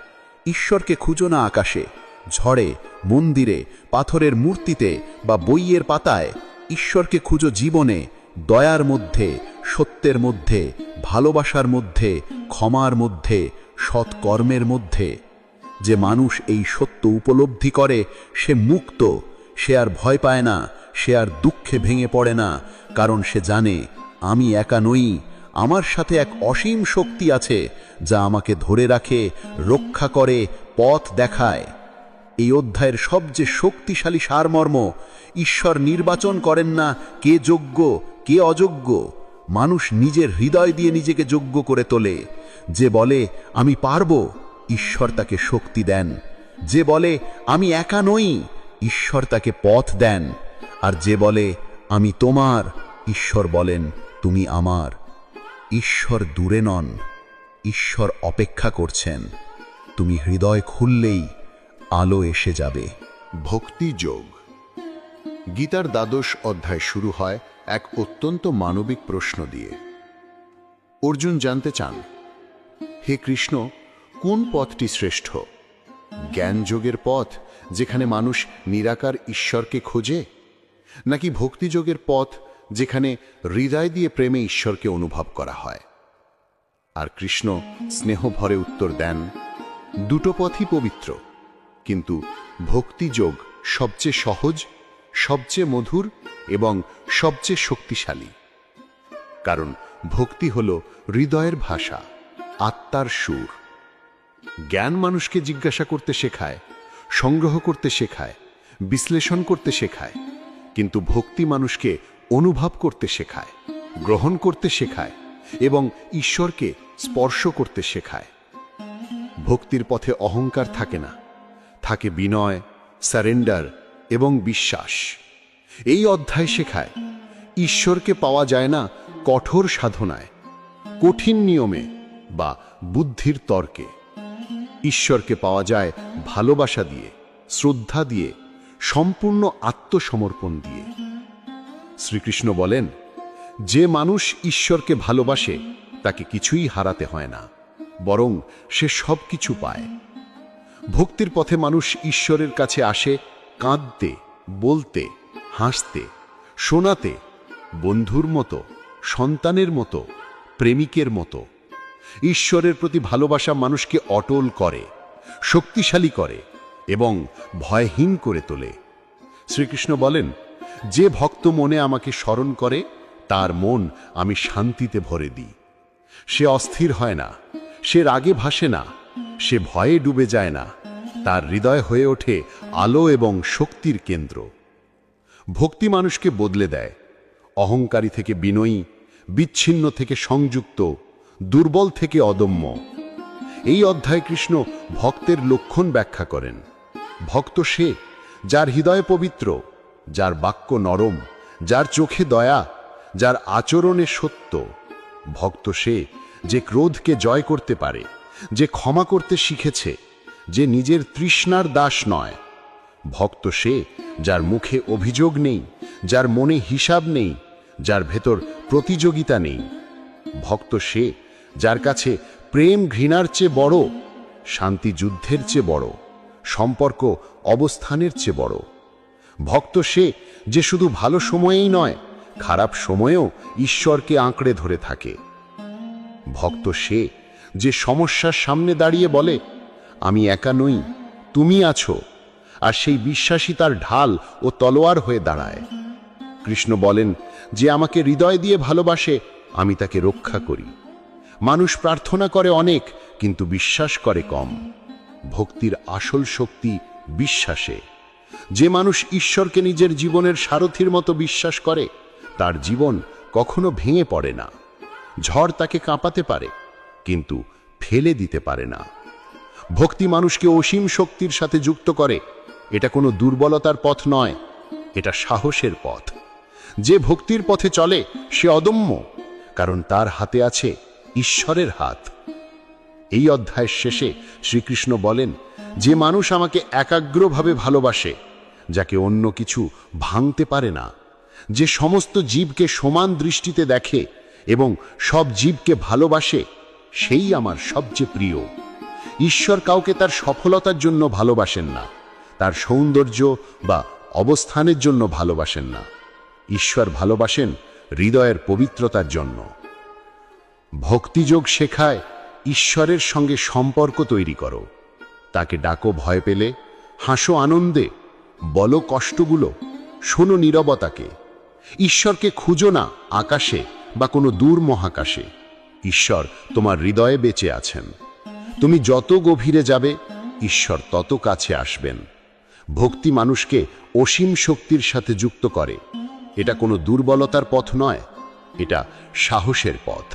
ঈশ্বরকে খুঁজো না আকাশে, ঝড়ে, মন্দিরে, পাথরের মূর্তিতে বা বইয়ের পাতায়। ঈশ্বরকে খুঁজো জীবনে, দয়ার মধ্যে, সত্যের মধ্যে, ভালোবাসার মধ্যে, ক্ষমার মধ্যে, সৎকর্মের মধ্যে। যে মানুষ এই সত্য উপলব্ধি করে সে মুক্ত। সে আর ভয় পায় না, সে আর দুঃখে ভেঙে পড়ে না, কারণ সে জানে আমি একা নই, আমার সাথে এক অসীম শক্তি আছে যা আমাকে ধরে রাখে, রক্ষা করে, পথ দেখায়। এই অধ্যায়ের সবচেয়ে শক্তিশালী সারমর্ম, ঈশ্বর নির্বাচন করেন না কে যোগ্য কে অযোগ্য, মানুষ নিজের হৃদয় দিয়ে নিজেকে যোগ্য করে তোলে। যে বলে আমি পারবো, ঈশ্বর তাকে শক্তি দেন। যে বলে আমি একা নই, ঈশ্বর তাকে পথ দেন। আর যে বলে আমি তোমার, ঈশ্বর বলেন তুমি আমার। ঈশ্বর দূরে নন, ঈশ্বর অপেক্ষা করছেন। তুমি হৃদয় খুললেই আলো এসে যাবে। ভক্তি যোগ। গীতার দ্বাদশ অধ্যায় শুরু হয় এক অত্যন্ত মানবিক প্রশ্ন দিয়ে। অর্জুন জানতে চান, হে কৃষ্ণ, কোন পথটি শ্রেষ্ঠ? জ্ঞান যোগের পথ, যেখানে মানুষ নিরাকার ঈশ্বরকে খোঁজে, নাকি ভক্তিযোগের পথ, যেখানে হৃদয় দিয়ে প্রেমে ঈশ্বরকে অনুভব করা হয়? আর কৃষ্ণ স্নেহ ভরে উত্তর দেন, দুটো পথই পবিত্র, কিন্তু ভক্তিযোগ সবচেয়ে সহজ, সবচেয়ে মধুর এবং সবচেয়ে শক্তিশালী। কারণ ভক্তি হল হৃদয়ের ভাষা, আত্মার সুর। জ্ঞান মানুষকে জিজ্ঞাসা করতে শেখায়, সংগ্রহ করতে শেখায়, বিশ্লেষণ করতে শেখায়, কিন্তু ভক্তি মানুষকে অনুভব করতে শেখায়, গ্রহণ করতে শেখায় এবং ঈশ্বরকে স্পর্শ করতে শেখায়। ভক্তির পথে অহংকার থাকে না, থাকে বিনয়, সারেন্ডার এবং বিশ্বাস। এই অধ্যায় শেখায়, ঈশ্বরকে পাওয়া যায় না কঠোর সাধনায়, কঠিন নিয়মে বা বুদ্ধির তর্কে। ঈশ্বরকে পাওয়া যায় ভালোবাসা দিয়ে, শ্রদ্ধা দিয়ে, সম্পূর্ণ আত্মসমর্পণ দিয়ে। শ্রীকৃষ্ণ বলেন, যে মানুষ ঈশ্বরকে ভালোবাসে তাকে কিছুই হারাতে হয় না, বরং সে সব কিছু পায়। ভক্তির পথে মানুষ ঈশ্বরের কাছে আসে কাঁদতে, বলতে, হাসতে, শোনাতে, বন্ধুর মতো, সন্তানের মতো, প্রেমিকের মতো। ঈশ্বরের প্রতি ভালোবাসা মানুষকে অটল করে, শক্তিশালী করে এবং ভয়হীন করে তোলে। শ্রীকৃষ্ণ বলেন, যে ভক্ত মনে আমাকে স্মরণ করে তার মন আমি শান্তিতে ভরে দিই। সে অস্থির হয় না, সে রাগে ভাসে না, সে ভয়ে ডুবে যায় না, তার হৃদয় হয়ে ওঠে আলো এবং শক্তির কেন্দ্র। ভক্তি মানুষকে বদলে দেয়, অহংকারী থেকে বিনয়ী, বিচ্ছিন্ন থেকে সংযুক্ত, দুর্বল থেকে অদম্য। এই অধ্যায়ে কৃষ্ণ ভক্তের লক্ষণ ব্যাখ্যা করেন। ভক্ত সে যার হৃদয় পবিত্র, যার বাক্য নরম, যার চোখে দয়া, যার আচরণে সত্য। ভক্ত সে যে ক্রোধকে জয় করতে পারে, যে ক্ষমা করতে শিখেছে, যে নিজের তৃষ্ণার দাস নয়। ভক্ত সে যার মুখে অভিযোগ নেই, যার মনে হিসাব নেই, যার ভেতর প্রতিযোগিতা নেই। ভক্ত সে যার কাছে প্রেম ঘৃণার চেয়ে বড়, শান্তি যুদ্ধের চেয়ে বড়, সম্পর্ক অবস্থানের চেয়ে বড়। ভক্ত সে যে শুধু ভালো সময়েই নয়, খারাপ সময়েও ঈশ্বরকে আঁকড়ে ধরে থাকে। ভক্ত সে যে সমস্যার সামনে দাঁড়িয়ে বলে, আমি একা নই, তুমি আছো, আর সেই বিশ্বাসই তার ঢাল ও তলোয়ার হয়ে দাঁড়ায়। কৃষ্ণ বলেন, যে আমাকে হৃদয় দিয়ে ভালোবাসে আমি তাকে রক্ষা করি। মানুষ প্রার্থনা করে অনেক, কিন্তু বিশ্বাস করে কম। ভক্তির আসল শক্তি বিশ্বাসে। যে মানুষ ঈশ্বরকে নিজের জীবনের সারথির মতো বিশ্বাস করে, তার জীবন কখনো ভেঙে পড়ে না। ঝড় তাকে কাঁপাতে পারে, কিন্তু ফেলে দিতে পারে না। ভক্তি মানুষকে অসীম শক্তির সাথে যুক্ত করে। এটা কোনো দুর্বলতার পথ নয়, এটা সাহসের পথ। যে ভক্তির পথে চলে সে অদম্য, কারণ তার হাতে আছে ঈশ্বরের হাত। এই অধ্যায়ের শেষে শ্রীকৃষ্ণ বলেন, যে মানুষ আমাকে একাগ্রভাবে ভালোবাসে, যাকে অন্য কিছু ভাঙতে পারে না, যে সমস্ত জীবকে সমান দৃষ্টিতে দেখে এবং সব জীবকে ভালোবাসে, সেই আমার সবচেয়ে প্রিয়। ঈশ্বর কাউকে তার সফলতার জন্য ভালোবাসেন না, তার সৌন্দর্য বা অবস্থানের জন্য ভালোবাসেন না। ঈশ্বর ভালোবাসেন হৃদয়ের পবিত্রতার জন্য। ভক্তিযোগ শেখায় ঈশ্বরের সঙ্গে সম্পর্ক তৈরি করো। তাকে ডাকো ভয় পেলে, হাসো আনন্দে, বলো কষ্টগুলো, শোনো নীরবতাকে। ঈশ্বরকে খুঁজো না আকাশে বা কোনো দূর মহাকাশে। ঈশ্বর তোমার হৃদয়ে বেঁচে আছেন। তুমি যত গভীরে যাবে, ঈশ্বর তত কাছে আসবেন। ভক্তি মানুষকে অসীম শক্তির সাথে যুক্ত করে। এটা কোনো দুর্বলতার পথ নয়, এটা সাহসের পথ।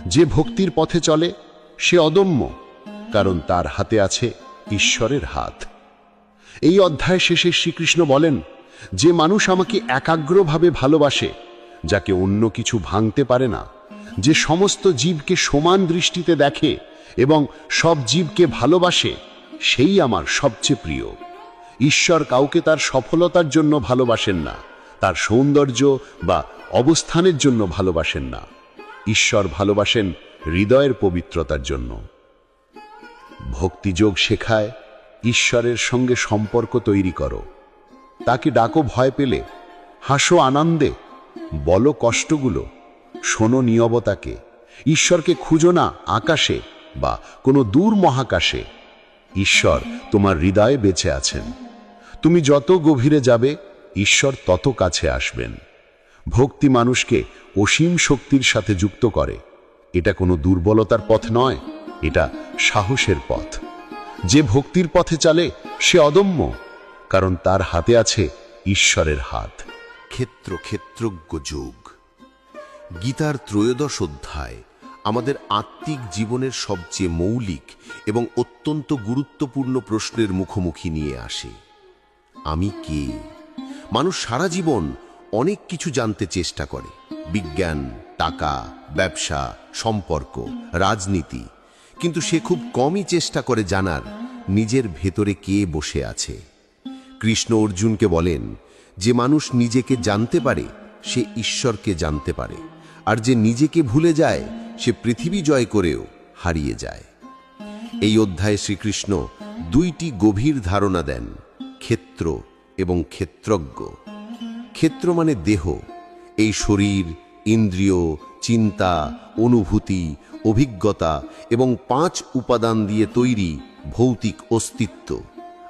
যে ভক্তির পথে চলে সে অদম্য, কারণ তার হাতে আছে ঈশ্বরের হাত। এই অধ্যায় শেষে শ্রীকৃষ্ণ বলেন, যে মানুষ আমাকে একাগ্রভাবে ভালোবাসে, যাকে অন্য কিছু ভাঙতে পারে না, যে সমস্ত জীবকে সমান দৃষ্টিতে দেখে এবং সব জীবকে ভালোবাসে, সেই আমার সবচেয়ে প্রিয়। ঈশ্বর কাউকে তার সফলতার জন্য ভালোবাসেন না, তার সৌন্দর্য বা অবস্থানের জন্য ভালোবাসেন না। ঈশ্বর ভালোবাসেন হৃদয়ের পবিত্রতার জন্য। ভক্তিযোগ শেখায় ঈশ্বরের সঙ্গে সম্পর্ক তৈরি করো। তাকে ডাকো ভয় পেলে, হাসো আনন্দে, বলো কষ্টগুলো, শোনো নীরবতাকে। ঈশ্বরকে খুঁজো না আকাশে বা কোনো দূর মহাকাশে। ঈশ্বর তোমার হৃদয়ে বেঁচে আছেন। তুমি যত গভীরে যাবে, ঈশ্বর তত কাছে আসবেন। ভক্তি মানুষকে অসীম শক্তির সাথে যুক্ত করে। এটা কোনো দুর্বলতার পথ নয়, এটা সাহসের পথ। যে ভক্তির পথে চলে সে অদম্য, কারণ তার হাতে আছে ঈশ্বরের হাত। ক্ষেত্রজ্ঞ যোগ। গীতার ত্রয়োদশ অধ্যায় আমাদের আত্মিক জীবনের সবচেয়ে মৌলিক এবং অত্যন্ত গুরুত্বপূর্ণ প্রশ্নের মুখোমুখি নিয়ে আসে। আমি কে? মানুষ সারা জীবন অনেক কিছু জানতে চেষ্টা করে, বিজ্ঞান, টাকা, ব্যবসা, সম্পর্ক, রাজনীতি, কিন্তু সে খুব কমই চেষ্টা করে জানার নিজের ভেতরে কে বসে আছে। কৃষ্ণ অর্জুনকে বলেন, যে মানুষ নিজেকে জানতে পারে সে ঈশ্বরকে জানতে পারে, আর যে নিজেকে ভুলে যায় সে পৃথিবী জয় করেও হারিয়ে যায়। এই অধ্যায়ে শ্রীকৃষ্ণ দুইটি গভীর ধারণা দেন, ক্ষেত্র এবং ক্ষেত্রজ্ঞ। ক্ষেত্র মানে দেহ, এই শরীর, ইন্দ্রিয়, চিন্তা, অনুভূতি, অভিজ্ঞতা এবং 5 উপাদান দিয়ে তৈরি ভৌতিক অস্তিত্ব।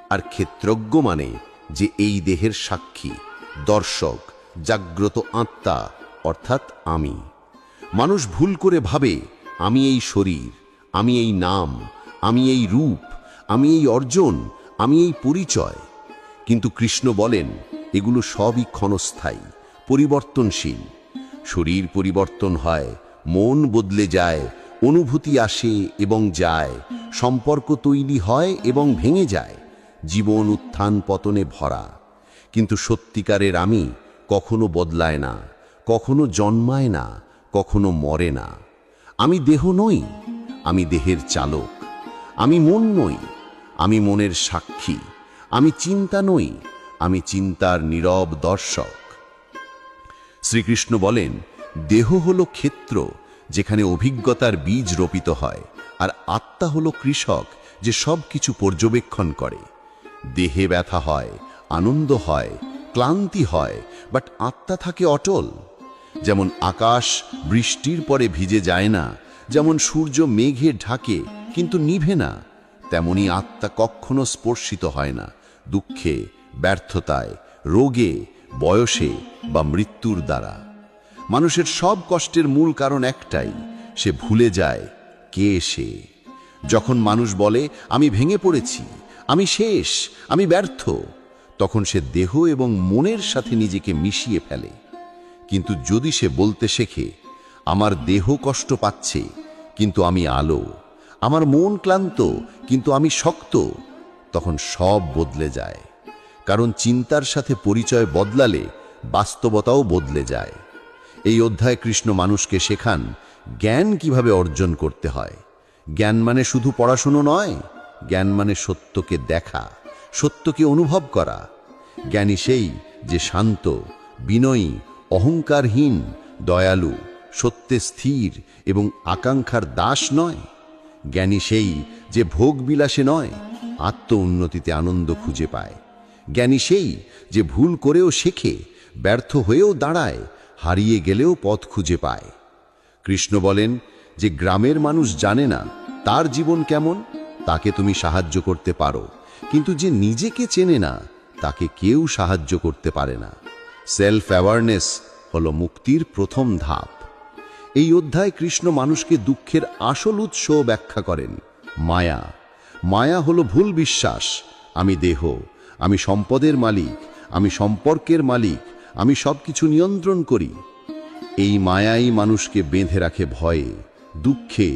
আর ক্ষেত্রজ্ঞ মানে যে এই দেহের সাক্ষী, দর্শক, জাগ্রত আত্মা, অর্থাৎ আমি। মানুষ ভুল করে ভাবে, আমি এই শরীর, আমি এই নাম, আমি এই রূপ, আমি এই অর্জন, আমি এই পরিচয়। কিন্তু কৃষ্ণ বলেন, এগুলো সবই ক্ষণস্থায়ী, পরিবর্তনশীল। শরীর পরিবর্তন হয়, মন বদলে যায়, অনুভূতি আসে এবং যায়, সম্পর্ক তৈরি হয় এবং ভেঙে যায়, জীবন উত্থান পতনে ভরা। কিন্তু সত্যিকারের আমি কখনো বদলায় না, কখনো জন্মায় না, কখনো মরে না। আমি দেহ নই, আমি দেহের চালক। আমি মন নই, আমি মনের সাক্ষী। আমি চিন্তা নই, আমি চিন্তার নীরব দর্শক। শ্রীকৃষ্ণ বলেন, দেহ হলো ক্ষেত্র, যেখানে অভিজ্ঞতার বীজ রোপিত হয়, আর আত্মা হলো কৃষক, যে সব কিছু পর্যবেক্ষণ করে। দেহে ব্যথা হয়, আনন্দ হয়, ক্লান্তি হয়, বাট আত্মা থাকে অটল। যেমন আকাশ বৃষ্টির পরে ভিজে যায় না, যেমন সূর্য মেঘে ঢাকে কিন্তু নিভে না, তেমনি আত্মা কখনো স্পর্শিত হয় না দুঃখে, ব্যর্থতায়, রোগে, বয়সে বা মৃত্যুর দ্বারা। মানুষের সব কষ্টের মূল কারণ একটাই, সে ভুলে যায় কে সে। যখন মানুষ বলে আমি ভেঙে পড়েছি, আমি শেষ, আমি ব্যর্থ, তখন সে দেহ এবং মনের সাথে নিজেকে মিশিয়ে ফেলে। কিন্তু যদি সে বলতে শেখে আমার দেহ কষ্ট পাচ্ছে কিন্তু আমি আলো, আমার মন ক্লান্ত কিন্তু আমি শক্ত, তখন সব বদলে যায়। কারণ চিন্তার সাথে পরিচয় বদলালে বাস্তবতাও বদলে যায়। এই অধ্যায়ে কৃষ্ণ মানুষকে শেখান জ্ঞান কিভাবে অর্জন করতে হয়। জ্ঞান মানে শুধু পড়াশুনো নয়, জ্ঞান মানে সত্যকে দেখা, সত্যকে অনুভব করা। জ্ঞানী সেই যে শান্ত, বিনয়ী, অহংকারহীন, দয়ালু, সত্যে স্থির এবং আকাঙ্ক্ষার দাস নয়। জ্ঞানী সেই যে ভোগ বিলাসে নয়, আত্ম উন্নতিতে আনন্দ খুঁজে পায়। জ্ঞানী সেই যে ভুল করেও শেখে, ব্যর্থ হয়েও দাঁড়ায়, হারিয়ে গেলেও পথ খুঁজে পায়। কৃষ্ণ বলেন যে গ্রামের মানুষ জানে না তার জীবন কেমন, তাকে তুমি সাহায্য করতে পারো, কিন্তু যে নিজেকে চেনে না তাকে কেউ সাহায্য করতে পারে না। সেলফ অ্যাওয়ারনেস হলো মুক্তির প্রথম ধাপ। এই অধ্যায় কৃষ্ণ মানুষকে দুঃখের আসল উৎস ব্যাখ্যা করেন, মায়া। মায়া হলো ভুল বিশ্বাস, আমি দেহ, আমি সম্পদের মালিক, আমি সম্পর্কের মালিক, আমি সবকিছু নিয়ন্ত্রণ করি। এই মায়াই মানুষকে বেঁধে রাখে ভয়ে, দুঃখে,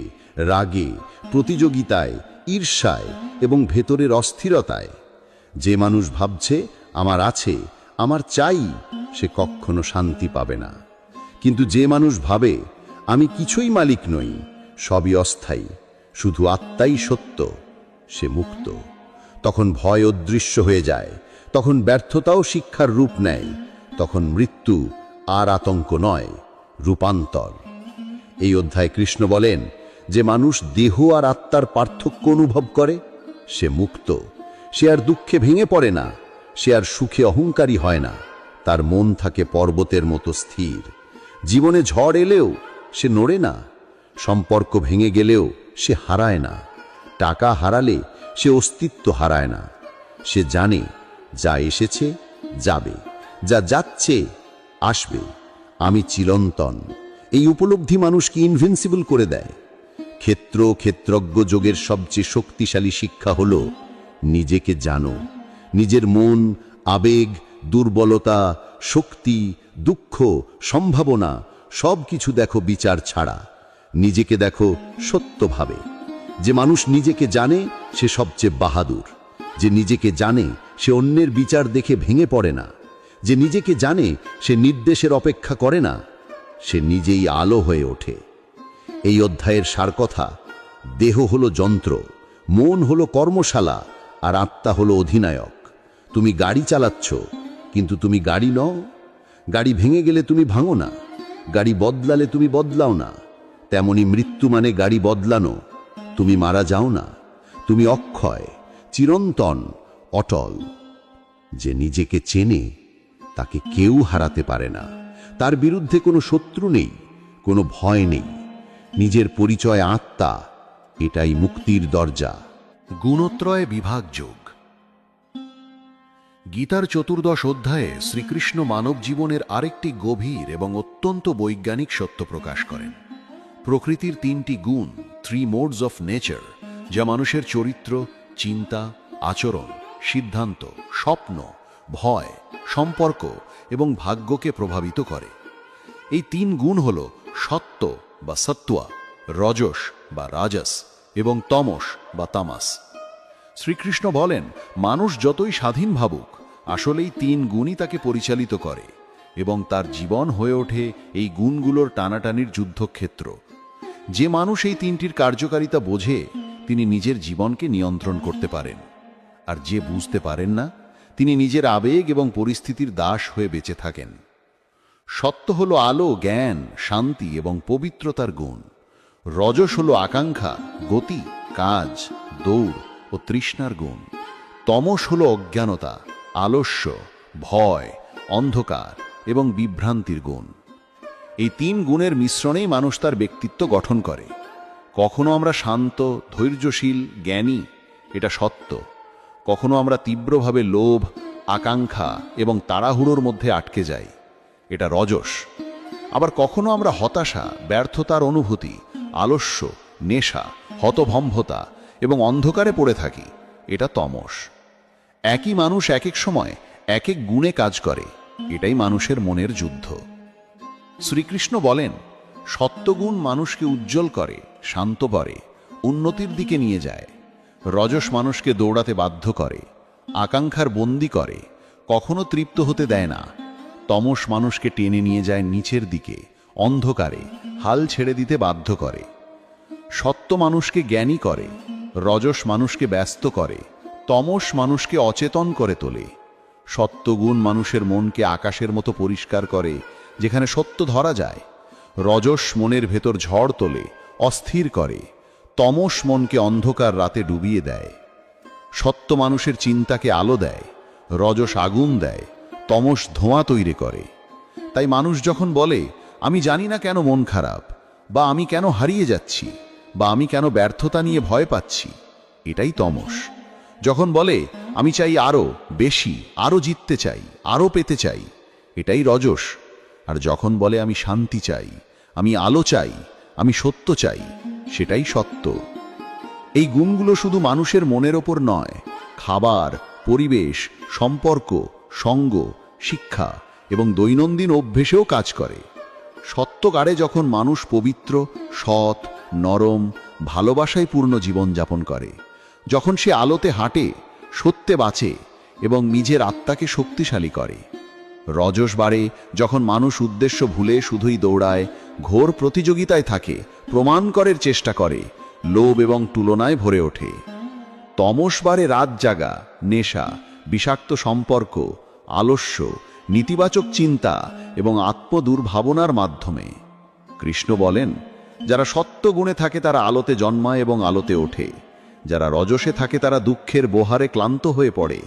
রাগে, প্রতিযোগিতায়, ঈর্ষায় এবং ভেতরের অস্থিরতায়। যে মানুষ ভাবছে আমার আছে, আমার চাই, সে কখনো শান্তি পাবে না। কিন্তু যে মানুষ ভাবে আমি কিছুই মালিক নই, সবই অস্থায়ী, শুধু আত্মাই সত্য, সে মুক্ত। তখন ভয় অদৃশ্য হয়ে যায়, তখন ব্যর্থতাও শিক্ষার রূপ নেয়, তখন মৃত্যু আর আতঙ্ক নয়, রূপান্তর। এই অধ্যায়ে কৃষ্ণ বলেন যে মানুষ দেহ আর আত্মার পার্থক্য অনুভব করে, সে মুক্ত। সে আর দুঃখে ভেঙে পড়ে না, সে আর সুখে অহংকারী হয় না, তার মন থাকে পর্বতের মতো স্থির। জীবনে ঝড় এলেও সে নড়ে না, সম্পর্ক ভেঙে গেলেও সে হারায় না, টাকা হারালে সে অস্তিত্ব হারায় না। সে জানে যা এসেছে যাবে, যা যাচ্ছে আসবে, আমি চিরন্তন। এই উপলব্ধি মানুষকে ইনভিনসিবল করে দেয়। ক্ষেত্রজ্ঞ যোগের সবচেয়ে শক্তিশালী শিক্ষা হলো নিজেকে জানো। নিজের মন, আবেগ, দুর্বলতা, শক্তি, দুঃখ, সম্ভাবনা সব কিছু দেখো বিচার ছাড়া। নিজেকে দেখো সত্যভাবে। যে মানুষ নিজেকে জানে সে সবচেয়ে বাহাদুর। যে নিজেকে জানে সে অন্যের বিচার দেখে ভেঙে পড়ে না। যে নিজেকে জানে সে নির্দেশের অপেক্ষা করে না, সে নিজেই আলো হয়ে ওঠে। এই অধ্যায়ের সার কথা, দেহ হলো যন্ত্র, মন হলো কর্মশালা, আর আত্মা হলো অধিনায়ক। তুমি গাড়ি চালাচ্ছ কিন্তু তুমি গাড়ি নও। গাড়ি ভেঙে গেলে তুমি ভাঙো না, গাড়ি বদলালে তুমি বদলাও না। তেমনি মৃত্যু মানে গাড়ি বদলানো, তুমি মারা যাও না, তুমি অক্ষয়, চিরন্তন, অটল। যে নিজেকে চেনে তাকে কেউ হারাতে পারে না, তার বিরুদ্ধে কোনো শত্রু নেই, কোনো ভয় নেই। নিজের পরিচয় আত্মা, এটাই মুক্তির দরজা। গুণত্রয় বিভাগ যোগ। গীতার 14 অধ্যায়ে শ্রীকৃষ্ণ মানব জীবনের আরেকটি গভীর এবং অত্যন্ত বৈজ্ঞানিক সত্য প্রকাশ করেন। প্রকৃতির 3টি গুণ, 3 মোডস অফ নেচার, যা মানুষের চরিত্র, চিন্তা, আচরণ, সিদ্ধান্ত, স্বপ্ন, ভয়, সম্পর্ক এবং ভাগ্যকে প্রভাবিত করে। এই 3 গুণ হল সত্ত্ব বা সত্ত্বা, রজস বা রাজস এবং তমস বা তামাস। শ্রীকৃষ্ণ বলেন মানুষ যতই স্বাধীন ভাবুক, আসলেই 3 গুণই তাকে পরিচালিত করে এবং তার জীবন হয়ে ওঠে এই গুণগুলোর টানাটানির যুদ্ধক্ষেত্র। যে মানুষ এই 3টির কার্যকারিতা বোঝে তিনি নিজের জীবনকে নিয়ন্ত্রণ করতে পারেন, আর যে বুঝতে পারেন না তিনি নিজের আবেগ এবং পরিস্থিতির দাস হয়ে বেঁচে থাকেন। সত্য হলো আলো, জ্ঞান, শান্তি এবং পবিত্রতার গুণ। রজস হলো আকাঙ্ক্ষা, গতি, কাজ, দৌড় ও তৃষ্ণার গুণ। তমস হলো অজ্ঞানতা, আলস্য, ভয়, অন্ধকার এবং বিভ্রান্তির গুণ। এই 3 গুণের মিশ্রণেই মানুষ তার ব্যক্তিত্ব গঠন করে। কখনো আমরা শান্ত, ধৈর্যশীল, জ্ঞানী, এটা সত্য। কখনো আমরা তীব্রভাবে লোভ, আকাঙ্ক্ষা এবং তাড়াহুড়োর মধ্যে আটকে যাই, এটা রজস। আবার কখনো আমরা হতাশা, ব্যর্থতার অনুভূতি, আলস্য, নেশা, হতভম্বতা এবং অন্ধকারে পড়ে থাকি। এটা তমস। একই মানুষ এক এক সময় এক এক গুণে কাজ করে। এটাই মানুষের মনের যুদ্ধ। শ্রীকৃষ্ণ বলেন, সত্যগুণ মানুষকে উজ্জ্বল করে, শান্ত করে, উন্নতির দিকে নিয়ে যায়। রজস মানুষকে দৌড়াতে বাধ্য করে, আকাঙ্ক্ষার বন্দি করে, কখনো তৃপ্ত হতে দেয় না। তমস মানুষকে টেনে নিয়ে যায় নিচের দিকে, অন্ধকারে, হাল ছেড়ে দিতে বাধ্য করে। সত্য মানুষকে জ্ঞানী করে, রজস মানুষকে ব্যস্ত করে, তমস মানুষকে অচেতন করে তোলে। সত্যগুণ মানুষের মনকে আকাশের মতো পরিষ্কার করে, যেখানে সত্য ধরা যায়। রজস মনের ভেতর ঝড় তোলে, অস্থির করে, তমস মনকে অন্ধকার রাতে ডুবিয়ে দেয়। সত্য মানুষের চিন্তাকে আলো দেয়, রজস আগুন দেয়, তমস ধোঁয়া তৈরি করে। তাই মানুষ যখন বলে, আমি জানি না কেন মন খারাপ, বা আমি কেন হারিয়ে যাচ্ছি, বা আমি কেন ব্যর্থতা নিয়ে ভয় পাচ্ছি, এটাই তমস। যখন বলে, আমি চাই আরো বেশি, আরো জিততে চাই, আরো পেতে চাই, এটাই রজস। আর যখন বলে, আমি শান্তি চাই, আমি আলো চাই, আমি সত্য চাই, সেটাই সত্য। এই গুণগুলো শুধু মানুষের মনের ওপর নয়, খাবার, পরিবেশ, সম্পর্ক, সঙ্গ, শিক্ষা এবং দৈনন্দিন অভ্যেসেও কাজ করে। সত্যকারে যখন মানুষ পবিত্র, সৎ, নরম, ভালোবাসায় পূর্ণ জীবনযাপন করে, যখন সে আলোতে হাঁটে, সত্যে বাঁচে এবং নিজের আত্মাকে শক্তিশালী করে। রজস বাড়ে যখন মানুষ উদ্দেশ্য ভুলে শুধুই দৌড়ায়, ঘোর প্রতিযোগিতায় থাকে, প্রমাণ করার চেষ্টা করে, লোভ এবং তুলনায় ভরে ওঠে। তমস বাড়ে রাত জাগা, নেশা, বিষাক্ত সম্পর্ক, আলস্য, নেতিবাচক চিন্তা এবং আত্মদুর্ভাবনার মাধ্যমে। কৃষ্ণ বলেন, যারা সত্য গুণে থাকে তারা আলোতে জন্মায় এবং আলোতে ওঠে। যারা রজসে থাকে তারা দুঃখের বোহারে ক্লান্ত হয়ে পড়ে,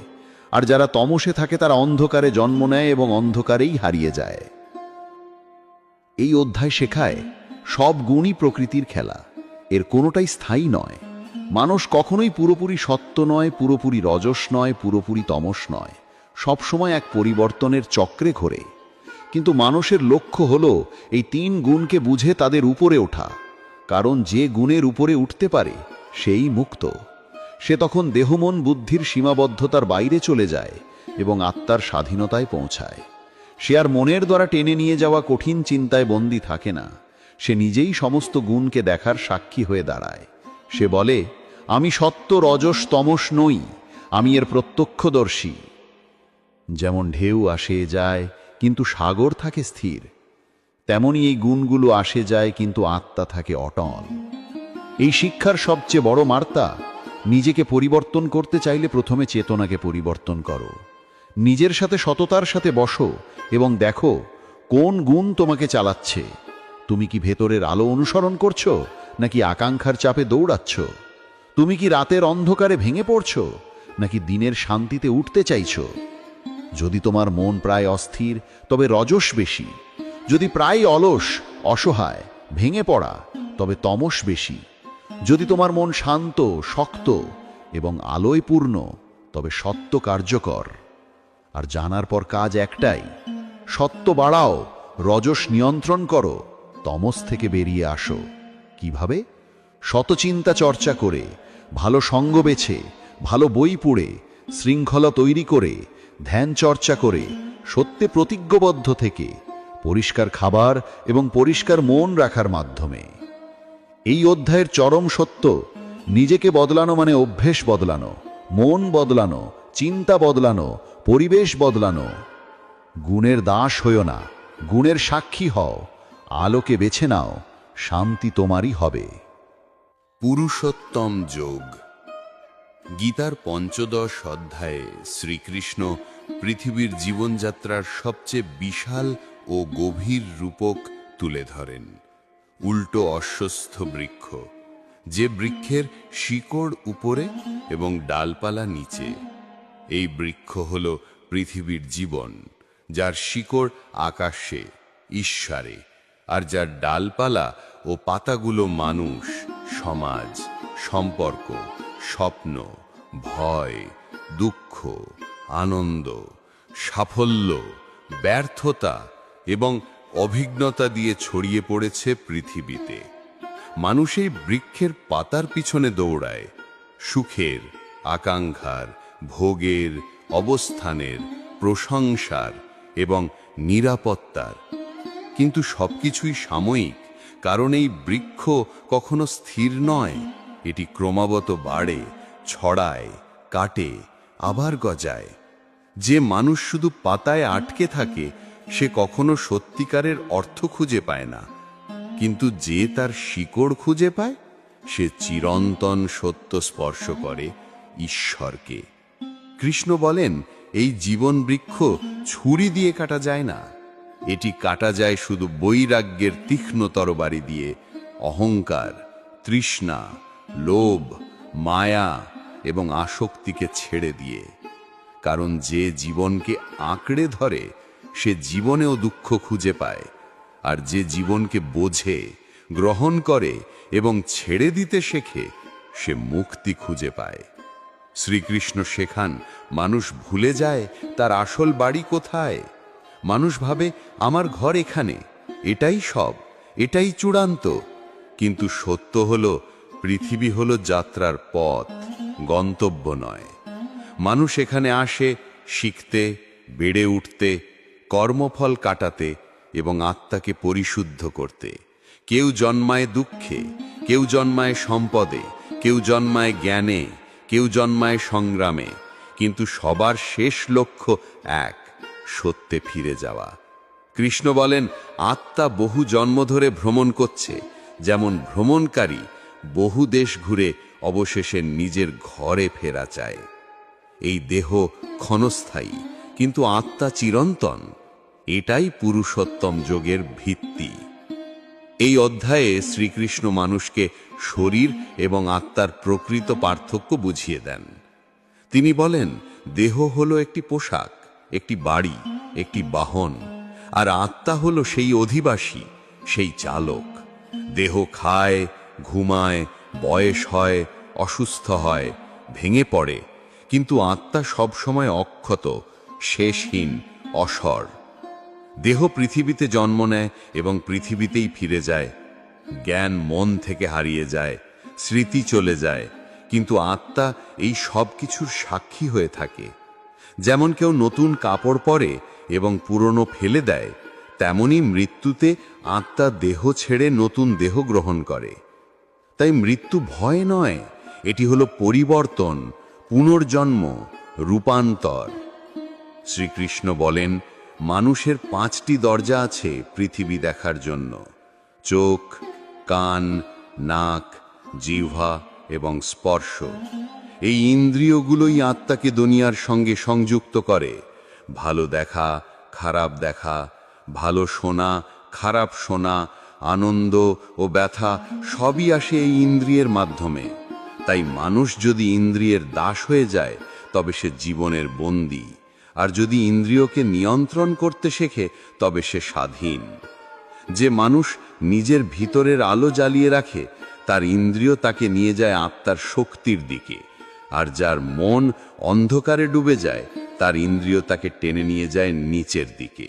আর যারা তমসে থাকে তারা অন্ধকারে জন্ম নেয় এবং অন্ধকারেই হারিয়ে যায়। এই অধ্যায় শেখায়, সব গুণই প্রকৃতির খেলা, এর কোনোটাই স্থায়ী নয়। মানুষ কখনোই পুরোপুরি সত্য নয়, পুরোপুরি রজস নয়, পুরোপুরি তমস নয়, সবসময় এক পরিবর্তনের চক্রে ঘোরে। কিন্তু মানুষের লক্ষ্য হলো এই তিন গুণকে বুঝে তাদের উপরে ওঠা, কারণ যে গুণের উপরে উঠতে পারে সেই মুক্ত। সে তখন দেহমন বুদ্ধির সীমাবদ্ধতার বাইরে চলে যায় এবং আত্মার স্বাধীনতায় পৌঁছায়। সে আর মনের দ্বারা টেনে নিয়ে যাওয়া কঠিন চিন্তায় বন্দী থাকে না। সে নিজেই সমস্ত গুণকে দেখার সাক্ষী হয়ে দাঁড়ায়। সে বলে, আমি সত্য, রজস, তমস নই, আমি এর প্রত্যক্ষদর্শী। যেমন ঢেউ আসে যায় কিন্তু সাগর থাকে স্থির, তেমনি এই গুণগুলো আসে যায় কিন্তু আত্মা থাকে অটল। এই শিক্ষার সবচেয়ে বড় বার্তা, নিজেকে পরিবর্তন করতে চাইলে প্রথমে চেতনাকে পরিবর্তন করো। নিজের সাথে সততার সাথে বসো এবং দেখো কোন গুণ তোমাকে চালাচ্ছে। তুমি কি ভেতরের আলো অনুসরণ করছো, নাকি আকাঙ্ক্ষার চাপে দৌড়াচ্ছ? তুমি কি রাতের অন্ধকারে ভেঙে পড়ছো, নাকি দিনের শান্তিতে উঠতে চাইছো? যদি তোমার মন প্রায় অস্থির, তবে রজস বেশি। যদি প্রায় অলস, অসহায়, ভেঙে পড়া, তবে তমস বেশি। যদি তোমার মন শান্ত, শক্ত এবং আলোয় পূর্ণ, তবে সত্য কার্যকর। আর জানার পর কাজ একটাই, সত্য বাড়াও, রজস নিয়ন্ত্রণ করো, তমস থেকে বেরিয়ে আসো। কিভাবে? শতচিন্তা চর্চা করে, ভালো সঙ্গ বেছে, ভালো বই পড়ে, শৃঙ্খলা তৈরি করে, ধ্যান চর্চা করে, সত্যে প্রতিজ্ঞবদ্ধ থেকে, পরিষ্কার খাবার এবং পরিষ্কার মন রাখার মাধ্যমে। এই অধ্যায়ের চরম সত্য, নিজেকে বদলানো মানে অভ্যেস বদলানো, মন বদলানো, চিন্তা বদলানো, পরিবেশ বদলানো। গুণের দাস হইও না, গুণের সাক্ষী হও, আলোকে বেছে নাও, শান্তি তোমারই হবে। পুরুষোত্তম যোগ। গীতার ৫ম অধ্যায়ে শ্রীকৃষ্ণ পৃথিবীর জীবনযাত্রার সবচেয়ে বিশাল ও গভীর রূপক তুলে ধরেন। উল্টো অশ্বস্থ বৃক্ষ, যে বৃক্ষের শিকড় উপরে এবং ডালপালা নিচে। এই বৃক্ষ হল পৃথিবীর জীবন, যার শিকড় আকাশে, ঈশ্বরে, আর যার ডালপালা ও পাতাগুলো মানুষ, সমাজ, সম্পর্ক, স্বপ্ন, ভয়, দুঃখ, আনন্দ, সাফল্য, ব্যর্থতা এবং অভিজ্ঞতা দিয়ে ছড়িয়ে পড়েছে পৃথিবীতে। মানুষ এই বৃক্ষের পাতার পিছনে দৌড়ায়, সুখের, আকাঙ্ক্ষার, ভোগের, অবস্থানের, প্রশংসার এবং নিরাপত্তার। কিন্তু সবকিছুই সাময়িক, কারণ এই বৃক্ষ কখনো স্থির নয়। এটি ক্রমাগত বাড়ে, ছড়ায়, কাটে, আবার গজায়। যে মানুষ শুধু পাতায় আটকে থাকে সে কখনো সত্যিকারের অর্থ খুঁজে পায় না, কিন্তু যে তার শিকড় খুঁজে পায় সে চিরন্তন সত্য স্পর্শ করে, ঈশ্বরকে। কৃষ্ণ বলেন, এই জীবন বৃক্ষ ছুরি দিয়ে কাটা যায় না, এটি কাটা যায় শুধু বৈরাগ্যের তীক্ষ্ণ তরবারি দিয়ে, অহংকার, তৃষ্ণা, লোভ, মায়া এবং আসক্তিকে ছেড়ে দিয়ে। কারণ যে জীবনকে আঁকড়ে ধরে সে জীবনেও দুঃখ খুঁজে পায়, আর যে জীবনকে বোঝে, গ্রহণ করে এবং ছেড়ে দিতে শেখে সে মুক্তি খুঁজে পায়। শ্রীকৃষ্ণ শেখান, মানুষ ভুলে যায় তার আসল বাড়ি কোথায়। মানুষ ভাবে আমার ঘর এখানে, এটাই সব, এটাই চূড়ান্ত। কিন্তু সত্য হলো পৃথিবী হলো যাত্রার পথ, গন্তব্য নয়। মানুষ এখানে আসে শিখতে, বেড়ে উঠতে, কর্মফল কাটাতে এবং আত্মাকে পরিশুদ্ধ করতে। কেউ জন্মায় দুঃখে, কেউ জন্মায় সম্পদে, কেউ জন্মায় জ্ঞানে, কেউ জন্মায় সংগ্রামে, কিন্তু সবার শেষ লক্ষ্য এক, সত্যে ফিরে যাওয়া। কৃষ্ণ বলেন, আত্মা বহু জন্ম ধরে ভ্রমণ করছে, যেমন ভ্রমণকারী বহু দেশ ঘুরে অবশেষে নিজের ঘরে ফেরা চায়। এই দেহ ক্ষণস্থায়ী, কিন্তু আত্মা চিরন্তন। এটাই পুরুষোত্তম যোগের ভিত্তি। এই অধ্যায়ে শ্রীকৃষ্ণ মানুষকে শরীর এবং আত্মার প্রকৃত পার্থক্য বুঝিয়ে দেন। তিনি বলেন, দেহ হলো একটি পোশাক, একটি বাড়ি, একটি বাহন, আর আত্মা হলো সেই অধিবাসী, সেই চালক। দেহ খায়, ঘুমায়, বয়স হয়, অসুস্থ হয়, ভেঙে পড়ে, কিন্তু আত্মা সবসময় অক্ষত, শেষহীন, অসর। দেহ পৃথিবীতে জন্ম নেয় এবং পৃথিবীতেই ফিরে যায়। জ্ঞান মন থেকে হারিয়ে যায়, স্মৃতি চলে যায়, কিন্তু আত্মা এই সব কিছুর সাক্ষী হয়ে থাকে। যেমন কেউ নতুন কাপড় পরে এবং পুরনো ফেলে দেয়, তেমনি মৃত্যুতে আত্মা দেহ ছেড়ে নতুন দেহ গ্রহণ করে। তাই মৃত্যু ভয় নয়, এটি হলো পরিবর্তন, পুনর্জন্ম, রূপান্তর। শ্রীকৃষ্ণ বলেন, মানুষের 5টি দরজা আছে পৃথিবী দেখার জন্য: চোখ, কান, নাক, জিহ্বা এবং স্পর্শ। এই ইন্দ্রিয়গুলোই আত্মাকে দুনিয়ার সঙ্গে সংযুক্ত করে। ভালো দেখা, খারাপ দেখা, ভালো শোনা, খারাপ শোনা, আনন্দ ও ব্যথা সবই আসে এই ইন্দ্রিয়ের মাধ্যমে। তাই মানুষ যদি ইন্দ্রিয়ের দাস হয়ে যায় তবে সে জীবনের বন্দী, আর যদি ইন্দ্রিয়কে নিয়ন্ত্রণ করতে শেখে তবে সে স্বাধীন। যে মানুষ নিজের ভিতরের আলো জ্বালিয়ে রাখে তার ইন্দ্রিয় তাকে নিয়ে যায় আত্মার শক্তির দিকে, আর যার মন অন্ধকারে ডুবে যায় তার ইন্দ্রিয় তাকে টেনে নিয়ে যায় নিচের দিকে।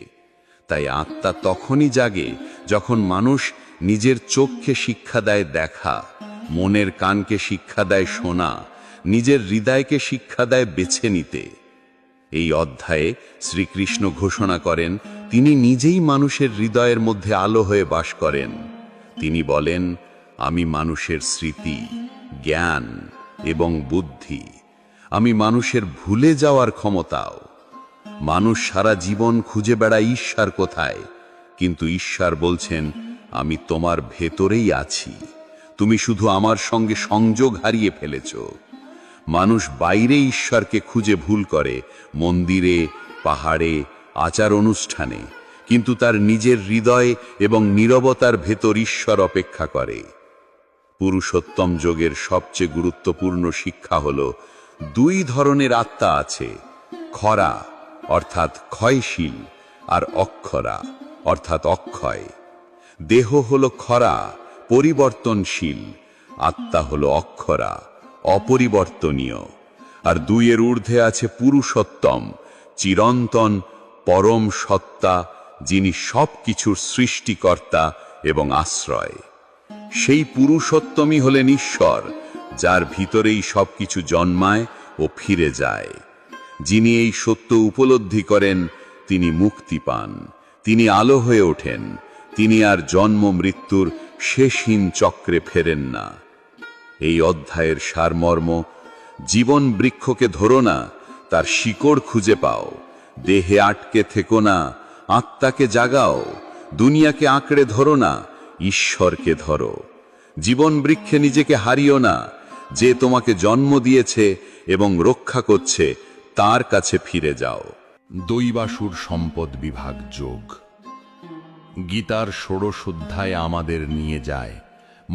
তাই আত্মা তখনই জাগে যখন মানুষ নিজের চোখকে শিক্ষা দেয় দেখা, মনের কানকে শিক্ষা দেয় শোনা, নিজের হৃদয়কে শিক্ষা দেয় বেছে নিতে। এই অধ্যায়ে শ্রীকৃষ্ণ ঘোষণা করেন, তিনি নিজেই মানুষের হৃদয়ের মধ্যে আলো হয়ে বাস করেন। তিনি বলেন, আমি মানুষের স্মৃতি, জ্ঞান এবং বুদ্ধি, আমি মানুষের ভুলে যাওয়ার ক্ষমতাও। মানুষ সারা জীবন খুঁজে বেড়ায় ঈশ্বর কোথায়, কিন্তু ঈশ্বর বলছেন, আমি তোমার ভেতরেই আছি, তুমি শুধু আমার সঙ্গে সংযোগ হারিয়ে ফেলেছ। মানুষ বাইরে ঈশ্বরকে খুঁজে ভুল করে, মন্দিরে, পাহাড়ে, আচার অনুষ্ঠানে, কিন্তু তার নিজের হৃদয় এবং নীরবতার ভেতর ঈশ্বর অপেক্ষা করে। পুরুষোত্তম যোগের সবচেয়ে গুরুত্বপূর্ণ শিক্ষা হল, 2 ধরনের আত্মা আছে: খরা অর্থাৎ ক্ষয়শীল, আর অক্ষরা অর্থাৎ অক্ষয়। দেহ হলো খরা, পরিবর্তনশীল, আত্মা হলো অক্ষরা, অপরিবর্তনীয়। আর 2-এর ঊর্ধ্বে আছে পুরুষোত্তম, চিরন্তন, পরম সত্তা, যিনি সব কিছুর সৃষ্টিকর্তা এবং আশ্রয়। সেই পুরুষোত্তমই হলেন ঈশ্বর, যার ভিতরেই সবকিছু জন্মায় ও ফিরে যায়। যিনি এই সত্য উপলব্ধি করেন তিনি মুক্তি পান, তিনি আলো হয়ে ওঠেন, তিনি আর জন্ম মৃত্যুর শেষহীন চক্রে ফেরেন না। এই অধ্যায়ের সারমর্ম: জীবন বৃক্ষকে ধরো না, তার শিকড় খুঁজে পাও। দেহে আটকে থেকো না, আত্মাকে জাগাও। দুনিয়াকে আঁকড়ে ধরো না, ঈশ্বরকে ধরো। জীবন বৃক্ষে নিজেকে হারিও না। যে তোমাকে জন্ম দিয়েছে এবং রক্ষা করছে, তার কাছে ফিরে যাও। দৈবাসুর সম্পদ বিভাগ যোগ। গীতার ষোড়শ অধ্যায় আমাদের নিয়ে যায়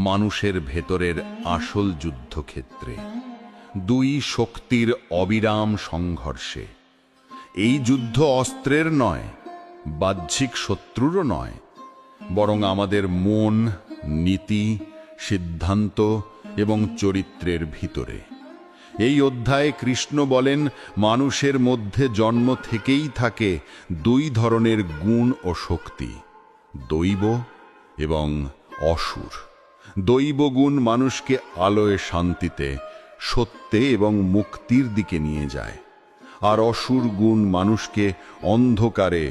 মানুষের ভেতরের আসল যুদ্ধক্ষেত্রে, দুই শক্তির অবিরাম সংঘর্ষে। এই যুদ্ধ অস্ত্রের নয়, বাহ্যিক শত্রুরও নয়, বরং আমাদের মন, নীতি, সিদ্ধান্ত এবং চরিত্রের ভিতরে। এই অধ্যায়ে কৃষ্ণ বলেন, মানুষের মধ্যে জন্ম থেকেই থাকে দুই ধরনের গুণ ও শক্তি, দৈব এবং অসুর। দৈব গুণ মানুষকে আলোয়, শান্তিতে, সত্যে এবং মুক্তির দিকে নিয়ে যায়, আর অসুর গুণ মানুষকে অন্ধকারে,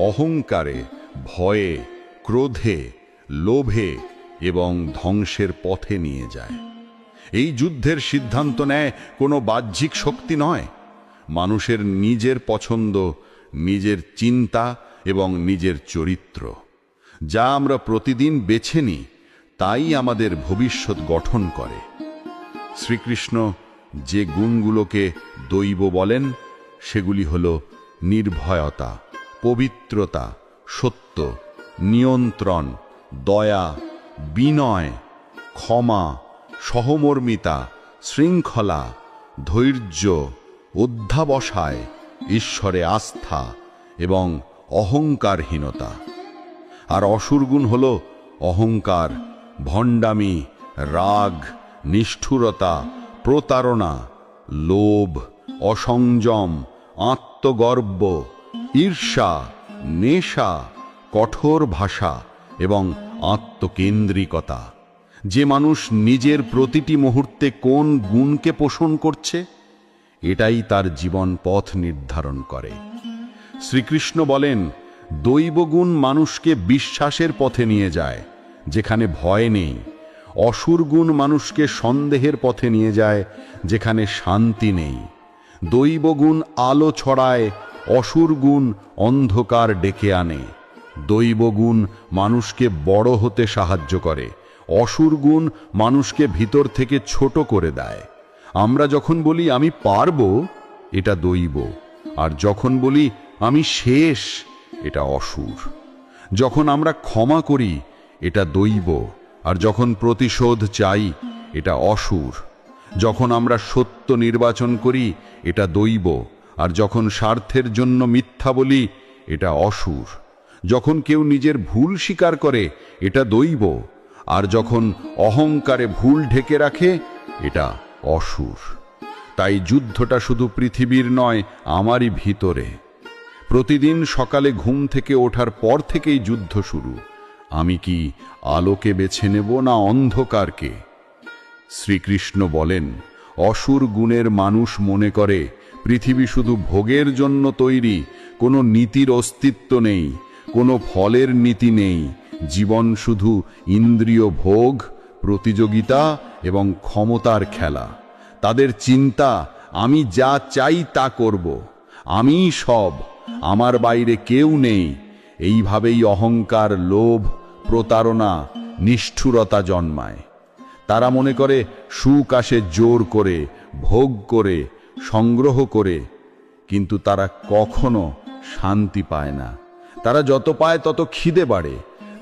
অহংকারে, ভয়ে, ক্রোধে, লোভে এবং ধ্বংসের পথে নিয়ে যায়। এই যুদ্ধের সিদ্ধান্ত নেয় কোনো বাহ্যিক শক্তি নয়, মানুষের নিজের পছন্দ, নিজের চিন্তা এবং নিজের চরিত্র। যা আমরা প্রতিদিন বেছে নিই, তাই আমাদের ভবিষ্যৎ গঠন করে। শ্রীকৃষ্ণ যে গুণগুলোকে দৈব বলেন, সেগুলি হল নির্ভয়তা, পবিত্রতা, সত্য, নিয়ন্ত্রণ, দয়া, বিনয়, ক্ষমা, সহমর্মিতা, শৃঙ্খলা, ধৈর্য, অধ্যাবসায়, ঈশ্বরে আস্থা এবং অহংকারহীনতা। আর অসুর গুণ হল অহংকার, ভণ্ডামি, রাগ, নিষ্ঠুরতা, প্রতারণা, লোভ, অসংযম, আত্মগর্ব, ঈর্ষা, নেশা, কঠোর ভাষা এবং আত্মকেন্দ্রিকতা। যে মানুষ নিজের প্রতিটি মুহূর্তে কোন গুণকে পোষণ করছে, এটাই তার জীবন পথ নির্ধারণ করে। শ্রীকৃষ্ণ বলেন, দৈবগুণ মানুষকে বিশ্বাসের পথে নিয়ে যায়, যেখানে ভয় নেই। অসুর গুণ মানুষকে সন্দেহের পথে নিয়ে যায়, যেখানে শান্তি নেই। দৈবগুণ আলো ছড়ায়, অসুর গুণ অন্ধকার ডেকে আনে। দৈবগুণ মানুষকে বড় হতে সাহায্য করে, অসুর গুণ মানুষকে ভিতর থেকে ছোট করে দেয়। আমরা যখন বলি আমি পারবো, এটা দৈব, আর যখন বলি আমি শেষ, এটা অসুর। যখন আমরা ক্ষমা করি, এটা দৈব, আর যখন প্রতিশোধ চাই, এটা অসুর। যখন আমরা সত্য নির্বাচন করি, এটা দৈব, আর যখন স্বার্থের জন্য মিথ্যা বলি, এটা অসুর। যখন কেউ নিজের ভুল স্বীকার করে, এটা দৈব, আর যখন অহংকারে ভুল ঢেকে রাখে, এটা অসুর। তাই যুদ্ধটা শুধু পৃথিবীর নয়, আমারই ভিতরে। প্রতিদিন সকালে ঘুম থেকে ওঠার পর থেকেই যুদ্ধ শুরু। আমি কি আলোকে বেছে নেব না অন্ধকারকে? শ্রীকৃষ্ণ বলেন, অসুর গুণের মানুষ মনে করে পৃথিবী শুধু ভোগের জন্য তৈরি, কোনো নীতির অস্তিত্ব নেই, কোনো ফলের নীতি নেই। জীবন শুধু ইন্দ্রিয় ভোগ, প্রতিযোগিতা এবং ক্ষমতার খেলা। তাদের চিন্তা, আমি যা চাই তা করব, আমিই সব, আমার বাইরে কেউ নেই। এইভাবেই অহংকার, লোভ, প্রতারণা, নিষ্ঠুরতা জন্মায়। তারা মনে করে সুখ আসে জোর করে, ভোগ করে, সংগ্রহ করে, কিন্তু তারা কখনো শান্তি পায় না। তারা যত পায় তত খিদে বাড়ে।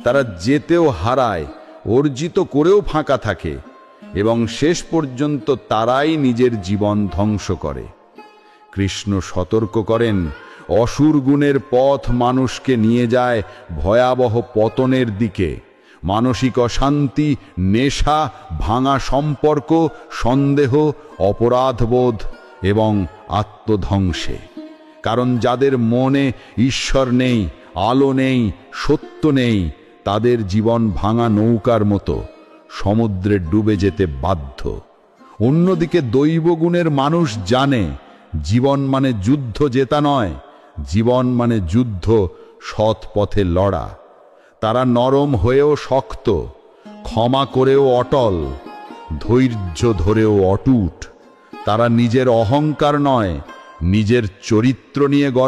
তারা যেতেও হারায়, অর্জিত করেও ফাঁকা থাকে, এবং শেষ পর্যন্ত তারাই নিজের জীবন ধ্বংস করে। কৃষ্ণ সতর্ক করেন, অসুর গুণের পথ মানুষকে নিয়ে যায় ভয়াবহ পতনের দিকে। মানসিক অশান্তি, নেশা, ভাঙা সম্পর্ক, সন্দেহ, অপরাধবোধ এবং আত্মধ্বংসে। কারণ যাদের মনে ঈশ্বর নেই, আলো নেই, সত্য নেই, তাদের জীবন ভাঙা নৌকার মতো সমুদ্রে ডুবে যেতে বাধ্য। অন্যদিকে দৈবগুণের মানুষ জানে জীবন মানে যুদ্ধ জেতা নয়, জীবন মানে যুদ্ধ সৎ পথে লড়া। তারা নরম হয়েও শক্ত, ক্ষমা করেও অটল, ধৈর্য ধরেও অটুট। তারা নিজের অহংকার নয়, নিজের চরিত্র নিয়ে গর্ব